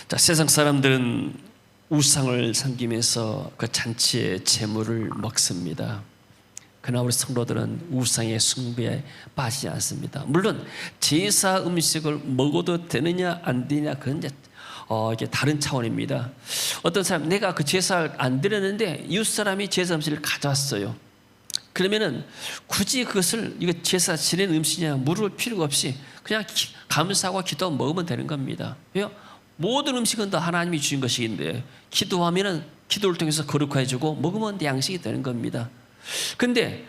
자, 세상 사람들은 우상을 섬기면서 그 잔치의 제물을 먹습니다. 그러나 우리 성도들은 우상의 숭배에 빠지지 않습니다. 물론 제사 음식을 먹어도 되느냐 안 되느냐 그건 이게 다른 차원입니다. 어떤 사람 내가 그 제사를 안 드렸는데 이웃 사람이 제사 음식을 가져왔어요. 그러면은 굳이 그것을 이거 제사 지낸 음식이냐 물을 필요가 없이 그냥 감사하고 기도하고 먹으면 되는 겁니다. 왜요? 모든 음식은 다 하나님이 주신 것이긴데 기도하면은 기도를 통해서 거룩해지고 먹으면 양식이 되는 겁니다. 근데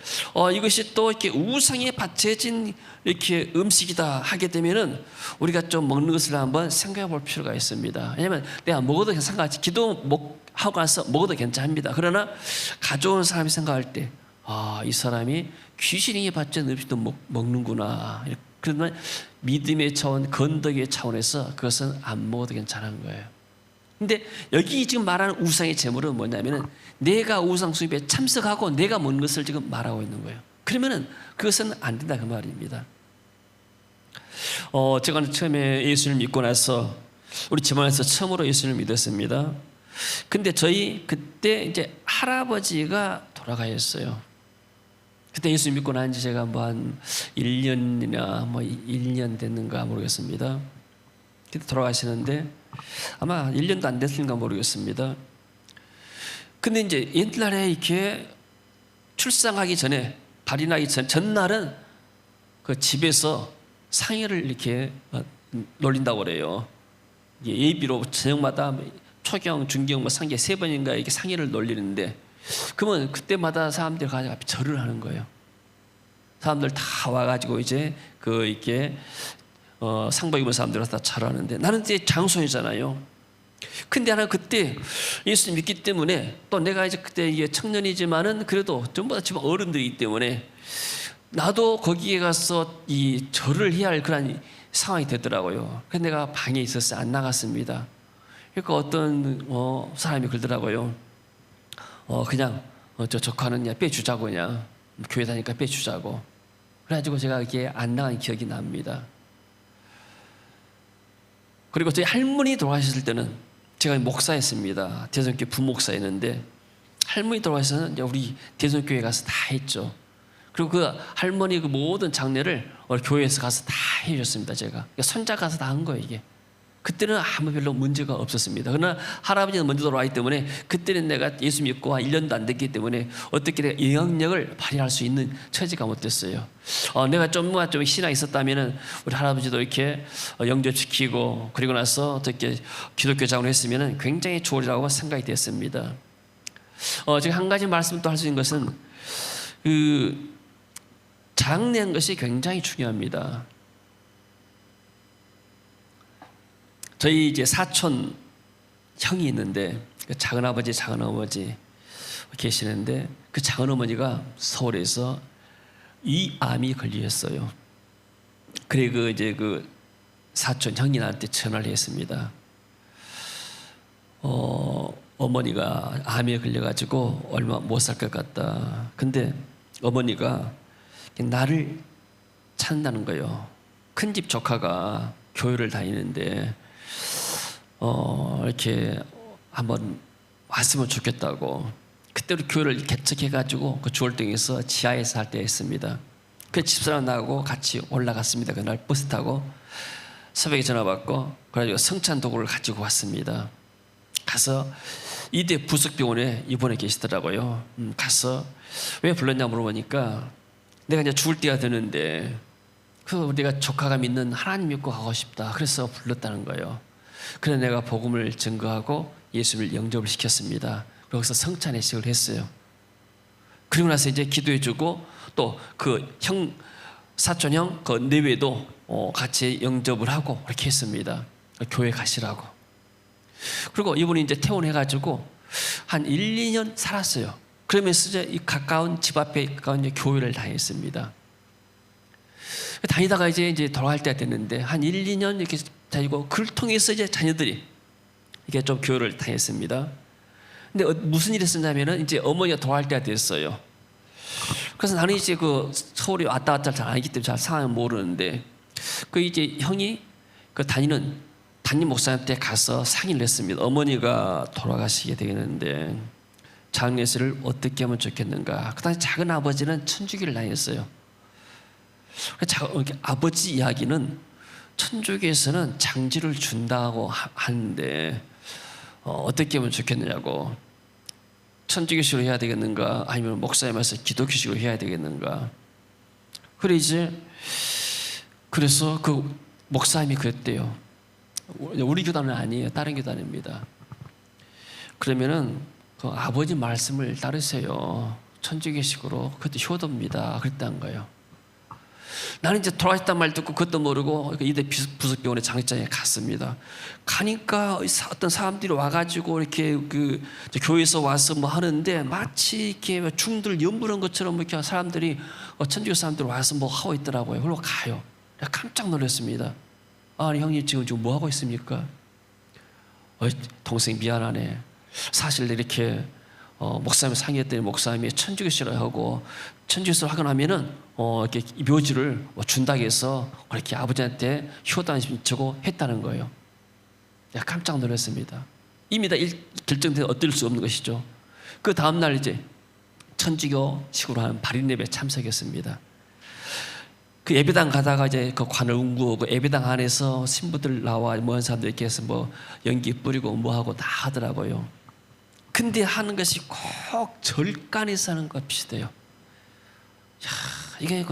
이것이 또 이렇게 우상에 바쳐진 이렇게 음식이다 하게 되면은 우리가 좀 먹는 것을 한번 생각해 볼 필요가 있습니다. 왜냐하면 내가 먹어도 상관없이 하고 나서 먹어도 괜찮습니다. 그러나 가져온 사람이 생각할 때 이 사람이 귀신이 바쳐진 음식도 먹는구나. 그러면 믿음의 차원, 건덕의 차원에서 그것은 안 먹어도 괜찮은 거예요. 근데 여기 지금 말하는 우상의 제물은 뭐냐면은 내가 우상 숭배에 참석하고 내가 먹는 것을 지금 말하고 있는 거예요. 그러면은 그것은 안 된다 그 말입니다. 제가 처음에 예수를 믿고 나서 우리 집안에서 처음으로 예수를 믿었습니다. 근데 저희 그때 이제 할아버지가 돌아가셨어요. 그때 예수 믿고 난 지 제가 뭐 한 1년이나 1년 됐는가 모르겠습니다. 그때 돌아가시는데 아마 1년도 안 됐는가 모르겠습니다. 근데 이제 옛날에 이렇게 출산하기 전에 발인하기 전날은 그 집에서 상해를 이렇게 놀린다고 그래요. 예비로 저녁마다 초경, 중경, 상계 3번인가 이렇게 상해를 놀리는데 그러면 그때마다 사람들이 가서 앞에 절을 하는 거예요. 사람들 다 와가지고 이제 이렇게 상복 입은 사람들 다 절하는데 나는 이제 장손이잖아요. 근데 하나 그때 예수 믿기 때문에 또 내가 이제 그때 이게 청년이지만은 그래도 전부 다 집안 어른들이기 때문에 나도 거기에 가서 이 절을 해야 할 그런 상황이 되더라고요. 그래서 내가 방에 있었어요. 안 나갔습니다. 그러니까 어떤 사람이 그러더라고요. 그냥 저 조카는 그냥 빼주자고 그냥 교회 다니까 빼주자고. 그래가지고 제가 이렇게 안 나간 기억이 납니다. 그리고 저희 할머니 돌아가셨을 때는 제가 목사였습니다. 대선교회 부목사였는데 할머니 돌아가셔서 이제 우리 대선교회 가서 다 했죠. 그리고 그 할머니 그 모든 장례를 교회에서 가서 다 해줬습니다. 제가 손자 가서 다 한 거예요 이게. 그때는 아무 별로 문제가 없었습니다. 그러나 할아버지는 먼저 돌아왔기 때문에 그때는 내가 예수 믿고 한 1년도 안 됐기 때문에 어떻게 내가 영향력을 발휘할 수 있는 처지가 못 됐어요. 내가 좀 신앙이 있었다면은 우리 할아버지도 이렇게 영접시키고 그리고 나서 어떻게 기독교 자원을 했으면은 굉장히 좋으리라고 생각이 됐습니다. 제가 한 가지 말씀 또 할 수 있는 것은 장래한 것이 굉장히 중요합니다. 저희 이제 사촌 형이 있는데 그 작은아버지, 작은어머니 계시는데 그 작은어머니가 서울에서 위암이 걸리셨어요. 그래 그 사촌 형이 나한테 전화를 했습니다. 어머니가 암에 걸려가지고 얼마 못 살 것 같다. 근데 어머니가 나를 찾는다는 거예요. 큰집 조카가 교회를 다니는데 이렇게 한번 왔으면 좋겠다고. 그때 우리 교회를 개척해가지고 그 주월동에서 지하에 살 때 했습니다. 그 집사람 나하고 같이 올라갔습니다. 그날 버스 타고 새벽에 전화 받고 그래가지고 성찬 도구를 가지고 왔습니다. 가서 이대 부석병원에 입원해 계시더라고요. 가서 왜 불렀냐 물어보니까 내가 이제 죽을 때가 되는데 우리가 조카가 믿는 하나님 믿고 가고 싶다. 그래서 불렀다는 거예요. 그래서 내가 복음을 증거하고 예수를 영접을 시켰습니다. 거기서 성찬회식을 했어요. 그리고 나서 이제 기도해주고 또 그 사촌 형 그 내외도 같이 영접을 하고 그렇게 했습니다. 교회 가시라고. 그리고 이분이 이제 퇴원해가지고 한 1, 2년 살았어요. 그러면서 이제 이 가까운 집 앞에 가까운 이제 교회를 다녔습니다. 다니다가 이제 돌아갈 때가 됐는데 한 1, 2년 이렇게 다니고 그걸 통해서 이제 자녀들이 이게 좀 교회를 다녔습니다. 근데 무슨 일이 있었냐면은 이제 어머니가 돌아갈 때가 됐어요. 그래서 나는 이제 그 서울에 왔다 갔다 잘 안 하기 때문에 잘 상황을 모르는데 그 이제 형이 그 담임 목사한테 가서 상의를 했습니다. 어머니가 돌아가시게 되겠는데 장례식을 어떻게 하면 좋겠는가. 그 당시 작은 아버지는 천주교를 다녔어요. 아버지 이야기는 천주교에서는 장지를 준다고 하는데 어떻게 하면 좋겠느냐고. 천주교식으로 해야 되겠는가 아니면 목사님께서 기독교식으로 해야 되겠는가. 그래서 그 목사님이 그랬대요. 우리 교단은 아니에요. 다른 교단입니다. 그러면은 그 아버지 말씀을 따르세요. 천주교식으로. 그것도 효도입니다. 그랬다는 거예요. 나는 이제 돌아가셨단 말 듣고 그것도 모르고 이대 부석병원에 장례장에 갔습니다. 가니까 어떤 사람들이 와가지고 이렇게 그 교회에서 와서 뭐 하는데 마치 이렇게 중들 연부는 것처럼 이렇게 사람들이 천주교 사람들 와서 뭐 하고 있더라고요. 그리고 가요. 깜짝 놀랐습니다. 아니 형님 지금 뭐 하고 있습니까? 동생 미안하네. 사실 이렇게 목사님 상의했더니 목사님이 천주교 싫어하고 천주교 싫어하고 나면은 이렇게 묘지를 준다고 해서 그렇게 아버지한테 효단 주고 했다는 거예요. 내가 깜짝 놀랐습니다. 이미 다 결정돼서 어떨 수 없는 것이죠. 그 다음날 이제 천주교식으로 하는 발인 예배에 참석했습니다. 그 예배당 가다가 이제 그 관을 운구하고 예배당 안에서 신부들 나와 모은 사람들 이렇게 해서 뭐 연기 뿌리고 뭐 하고 다 하더라고요. 근데 하는 것이 꼭 절간에서 하는 것 비슷해요. 야, 이게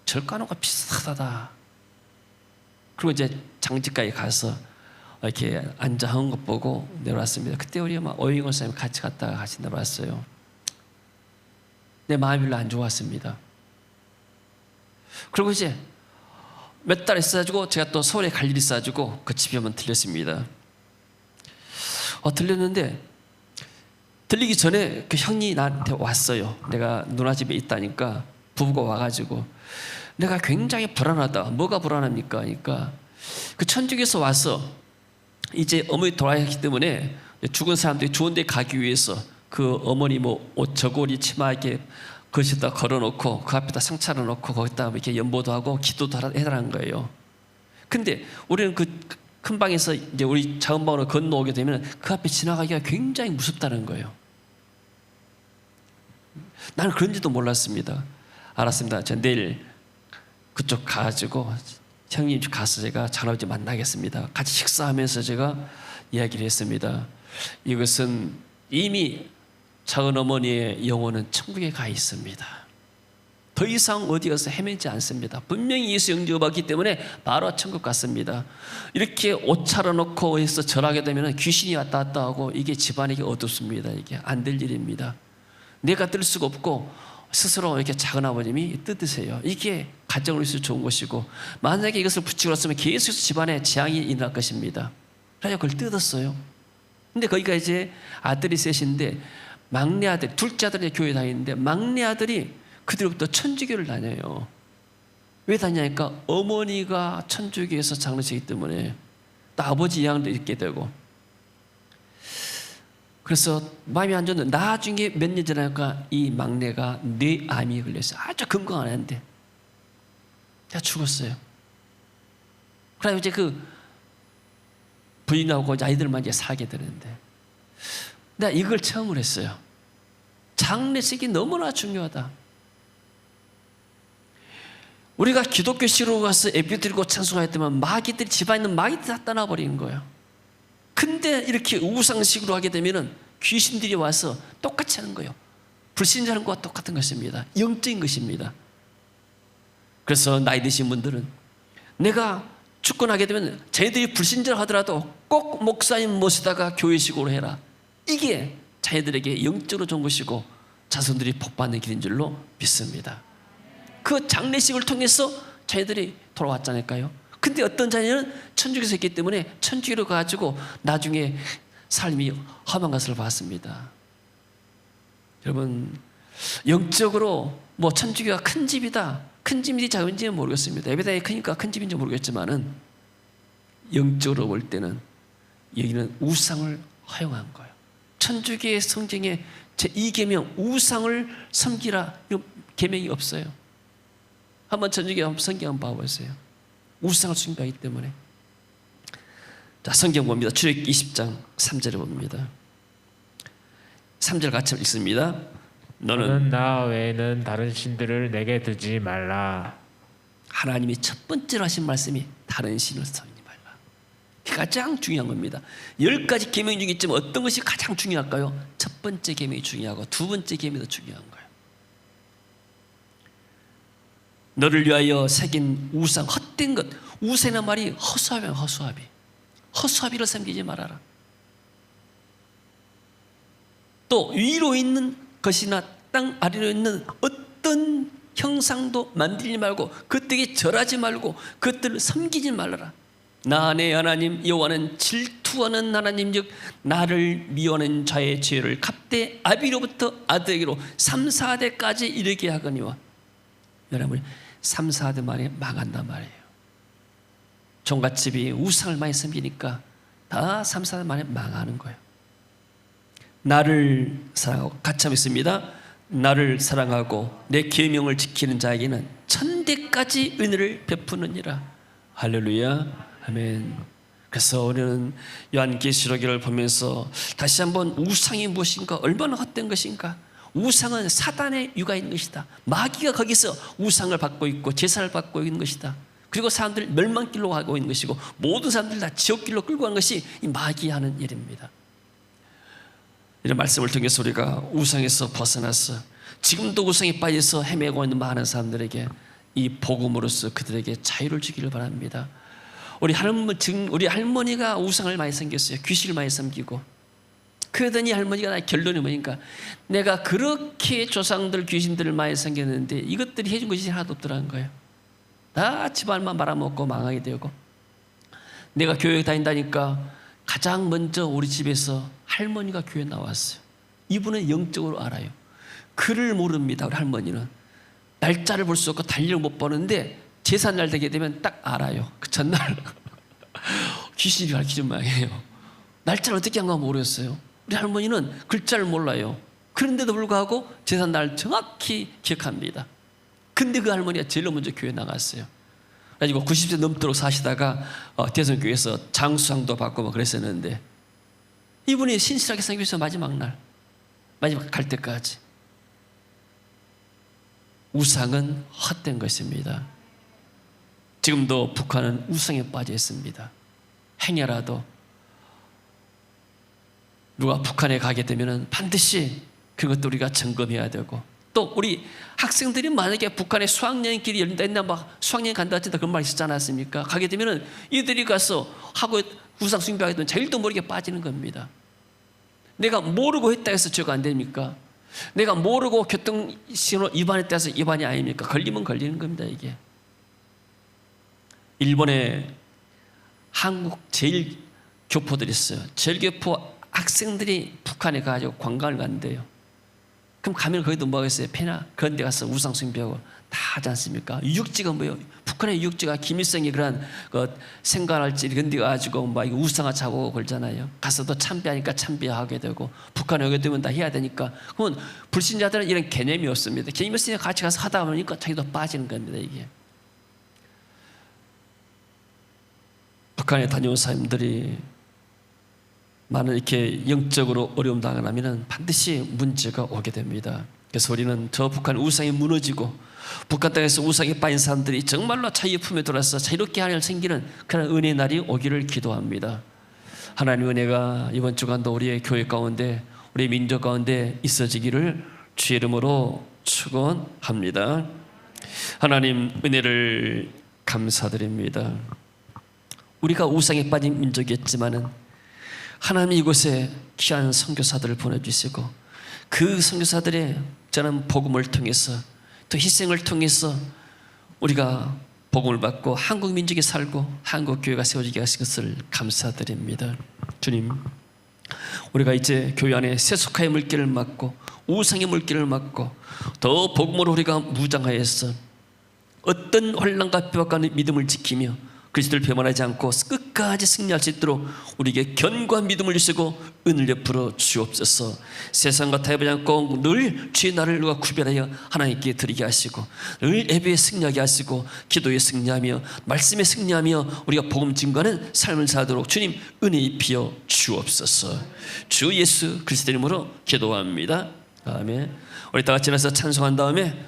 절간하고 비슷하다. 그리고 이제 장지까지 가서 이렇게 앉아 하는 것 보고 내려왔습니다. 그때 우리 오영걸 선생님 같이 갔다가 같이 내려왔어요. 내 마음이 별로 안 좋았습니다. 그리고 이제 몇 달 있어가지고 제가 또 서울에 갈 일이 있어가지고 그 집에 한번 들렸습니다. 들렸는데 들리기 전에 그 형이 나한테 왔어요. 내가 누나 집에 있다니까 부부가 와가지고 내가 굉장히 불안하다. 뭐가 불안합니까? 그러니까 그 천주교에서 와서 이제 어머니 돌아가셨기 때문에 죽은 사람들이 좋은 데 가기 위해서 그 어머니 뭐 옷 저고리 치마 이렇게 거기다 걸어놓고 그 앞에다 상 차려놓고 거기다 이렇게 연보도 하고 기도도 해달라는 거예요. 근데 우리는 그 큰 방에서 이제 우리 작은 방으로 건너오게 되면 그 앞에 지나가기가 굉장히 무섭다는 거예요. 나는 그런지도 몰랐습니다. 알았습니다. 저 내일 그쪽 가가지고 형님 집 가서 제가 장아버지 만나겠습니다. 같이 식사하면서 제가 이야기를 했습니다. 이것은 이미 작은 어머니의 영혼은 천국에 가 있습니다. 더 이상 어디 가서 헤매지 않습니다. 분명히 예수 영접받기 때문에 바로 천국 갔습니다. 이렇게 옷 차려놓고 해서 절하게 되면 귀신이 왔다 갔다 하고 이게 집안에게 어둡습니다. 이게 안 될 일입니다. 내가 뜰 수가 없고 스스로 이렇게 작은 아버님이 뜯으세요. 이게 가정을 위해서 좋은 것이고, 만약에 이것을 붙이고 났으면 계속 집안에 재앙이 일어날 것입니다. 그래서 그걸 뜯었어요. 근데 거기가 이제 아들이 셋인데 막내 아들, 둘째 아들이 교회 다니는데 막내 아들이 그들부터 천주교를 다녀요. 왜 다니냐니까 어머니가 천주교에서 장로시기 때문에 또 아버지 영향도 있게 되고, 그래서 마음이 안 좋은데 나중에 몇 년 지나니까 이 막내가 뇌암이 걸렸어요. 아주 건강한 애인데 다 죽었어요. 그래서 이제 그 부인하고 아이들만 이제 살게 되는데, 내가 이걸 처음으로 했어요. 장례식이 너무나 중요하다. 우리가 기독교식으로 가서 예배 드리고 찬송하였다면 마귀들이 집안에 있는 마귀들이 다 떠나버리는 거예요. 근데 이렇게 우상식으로 하게 되면은 귀신들이 와서 똑같이 하는 거예요. 불신자하는 것과 똑같은 것입니다. 영적인 것입니다. 그래서 나이 드신 분들은 내가 축권하게 되면 자기들이 불신자를 하더라도 꼭 목사님 모시다가 교회식으로 해라. 이게 자기들에게 영적으로 좋은 것이고 자손들이 복받는 길인 줄로 믿습니다. 그 장례식을 통해서 자기들이 돌아왔잖아요. 근데 어떤 자녀는 천주교에서 했기 때문에 천주교로 가지고 나중에 삶이 험한 것을 봤습니다. 여러분, 영적으로 뭐 천주교가 큰 집이다, 큰 집인지 작은 집인지 모르겠습니다. 예배당이 크니까 큰 집인지 모르겠지만은 영적으로 볼 때는 여기는 우상을 허용한 거예요. 천주교의 성경에 제2계명 우상을 섬기라, 이 계명이 없어요. 한번 천주교 성경 한번 봐보세요. 우상을 숨기기 때문에. 자, 성경 봅니다. 출애굽기 20장 3절을 봅니다. 3절 같이 읽습니다. 너는 나 외에는 다른 신들을 내게 두지 말라. 하나님이 첫 번째로 하신 말씀이 다른 신을 섬기지 말라. 이게 가장 중요한 겁니다. 10가지 계명 중에 있지만 어떤 것이 가장 중요할까요? 첫 번째 계명이 중요하고 두 번째 계명이 더 중요한 거예요. 너를 위하여 새긴 우상, 헛된 것. 우상이라는 말이 허수아비야. 허수아비. 허수아비를 섬기지 말아라. 또 위로 있는 것이나 땅 아래로 있는 어떤 형상도 만들지 말고 그때에 절하지 말고 그것들을 섬기지 말아라. 나 내 하나님 여호와는 질투하는 하나님 즉 나를 미워하는 자의 죄를 갑대 아비로부터 아들에게로 3, 4대까지 이르게 하거니와. 여러분 3, 4대 만에 망한단 말이에요. 종갓집이 우상을 많이 섬기니까 다 3, 4대 만에 망하는 거예요. 나를 사랑하고 같이 하겠습니다. 나를 사랑하고 내 계명을 지키는 자에게는 천대까지 은혜를 베푸느니라. 할렐루야. 아멘. 그래서 우리는 요한계시록을 보면서 다시 한번 우상이 무엇인가, 얼마나 헛된 것인가. 우상은 사단의 육아인 것이다. 마귀가 거기서 우상을 받고 있고 제사를 받고 있는 것이다. 그리고 사람들 멸망길로 가고 있는 것이고 모든 사람들 다 지옥길로 끌고 가는 것이 이 마귀 하는 일입니다. 이런 말씀을 통해서 우리가 우상에서 벗어나서 지금도 우상에 빠져서 헤매고 있는 많은 사람들에게 이 복음으로서 그들에게 자유를 주기를 바랍니다. 우리 할머니가 우상을 많이 섬겼어요. 귀신을 많이 섬기고. 그러더니 할머니가 결론이 뭐니까 내가 그렇게 조상들 귀신들을 많이 섬겼는데 이것들이 해준 것이 하나도 없더라는 거예요. 다 집안만 말아먹고 망하게 되고. 내가 교회 다닌다니까 가장 먼저 우리 집에서 할머니가 교회 나왔어요. 이분은 영적으로 알아요. 글을 모릅니다. 우리 할머니는 날짜를 볼 수 없고 달력을 못 보는데 제삿날 되게 되면 딱 알아요. 그 전날 귀신이 가르치는 모양이에요. 날짜를 어떻게 한가 모르겠어요. 우리 할머니는 글자를 몰라요. 그런데도 불구하고 제삿날 정확히 기억합니다. 근데 그 할머니가 제일 먼저 교회 나갔어요. 그래가지고 90세 넘도록 사시다가 대성교회에서 장수상도 받고 막 그랬었는데 이분이 신실하게 섬기면서 마지막 갈 때까지. 우상은 헛된 것입니다. 지금도 북한은 우상에 빠져 있습니다. 행여라도 누가 북한에 가게 되면 반드시 그것도 우리가 점검해야 되고, 또 우리 학생들이 만약에 북한에 수학여행길이 열린다 했나, 막 수학여행 간다 했다 그런 말 있었지 않았습니까? 가게 되면 이들이 가서 하고 우상 숭배하게 되면 자기도 모르게 빠지는 겁니다. 내가 모르고 했다 해서 죄가 안 됩니까? 내가 모르고 교통신호 위반했다 해서 위반이 아닙니까? 걸리면 걸리는 겁니다. 이게 일본에 한국 제일 교포들이 있어요. 제일 교포 학생들이 북한에 가가지고 관광을 간대요. 그럼 가면 거기도 뭐가 있어요? 페나 그런 데 가서 우상 숭배하고 다 하지 않습니까? 유적지가 뭐예요? 북한의 유적지가 김일성이 그런 생활할지 이런 데 가지고 막 우상화 차고 그러잖아요. 가서도 참배하니까 참배하게 되고, 북한에 오게 되면 다 해야 되니까. 그러면 불신자들은 이런 개념이 없습니다. 개념이 없으니까 같이 가서 하다 보니까 자기도 빠지는 겁니다. 이게 북한에 다녀온 사람들이 많은 이렇게 영적으로 어려움 당하면 반드시 문제가 오게 됩니다. 그래서 우리는 저 북한 우상이 무너지고 북한 땅에서 우상에 빠진 사람들이 정말로 자유의 품에 들어와서 자유롭게 하늘 생기는 그런 은혜의 날이 오기를 기도합니다. 하나님의 은혜가 이번 주간도 우리의 교회 가운데, 우리 민족 가운데 있어지기를 주의 이름으로 축원합니다. 하나님 은혜를 감사드립니다. 우리가 우상에 빠진 민족이었지만은 하나님 이곳에 귀한 선교사들을 보내주시고, 그 선교사들의 저는 복음을 통해서 또 희생을 통해서 우리가 복음을 받고 한국 민족이 살고 한국 교회가 세워지게 하신 것을 감사드립니다. 주님, 우리가 이제 교회 안에 세속화의 물길을 막고 우상의 물길을 막고 더 복음으로 우리가 무장하여서 어떤 환난과 핍박과는 믿음을 지키며 그리스도를 배반하지 않고 끝까지 승리할 수 있도록 우리에게 견고한 믿음을 주시고 은을 베풀어 주옵소서. 세상과 타협하지 않고 늘 주의 나를 누가 구별하여 하나님께 드리게 하시고, 늘 예배에 승리하게 하시고, 기도에 승리하며 말씀에 승리하며 우리가 복음 증거하는 삶을 살도록 주님 은혜 입히어 주옵소서. 주 예수 그리스도 이름으로 기도합니다. 아멘. 우리 다 같이 일어나서 찬송한 다음에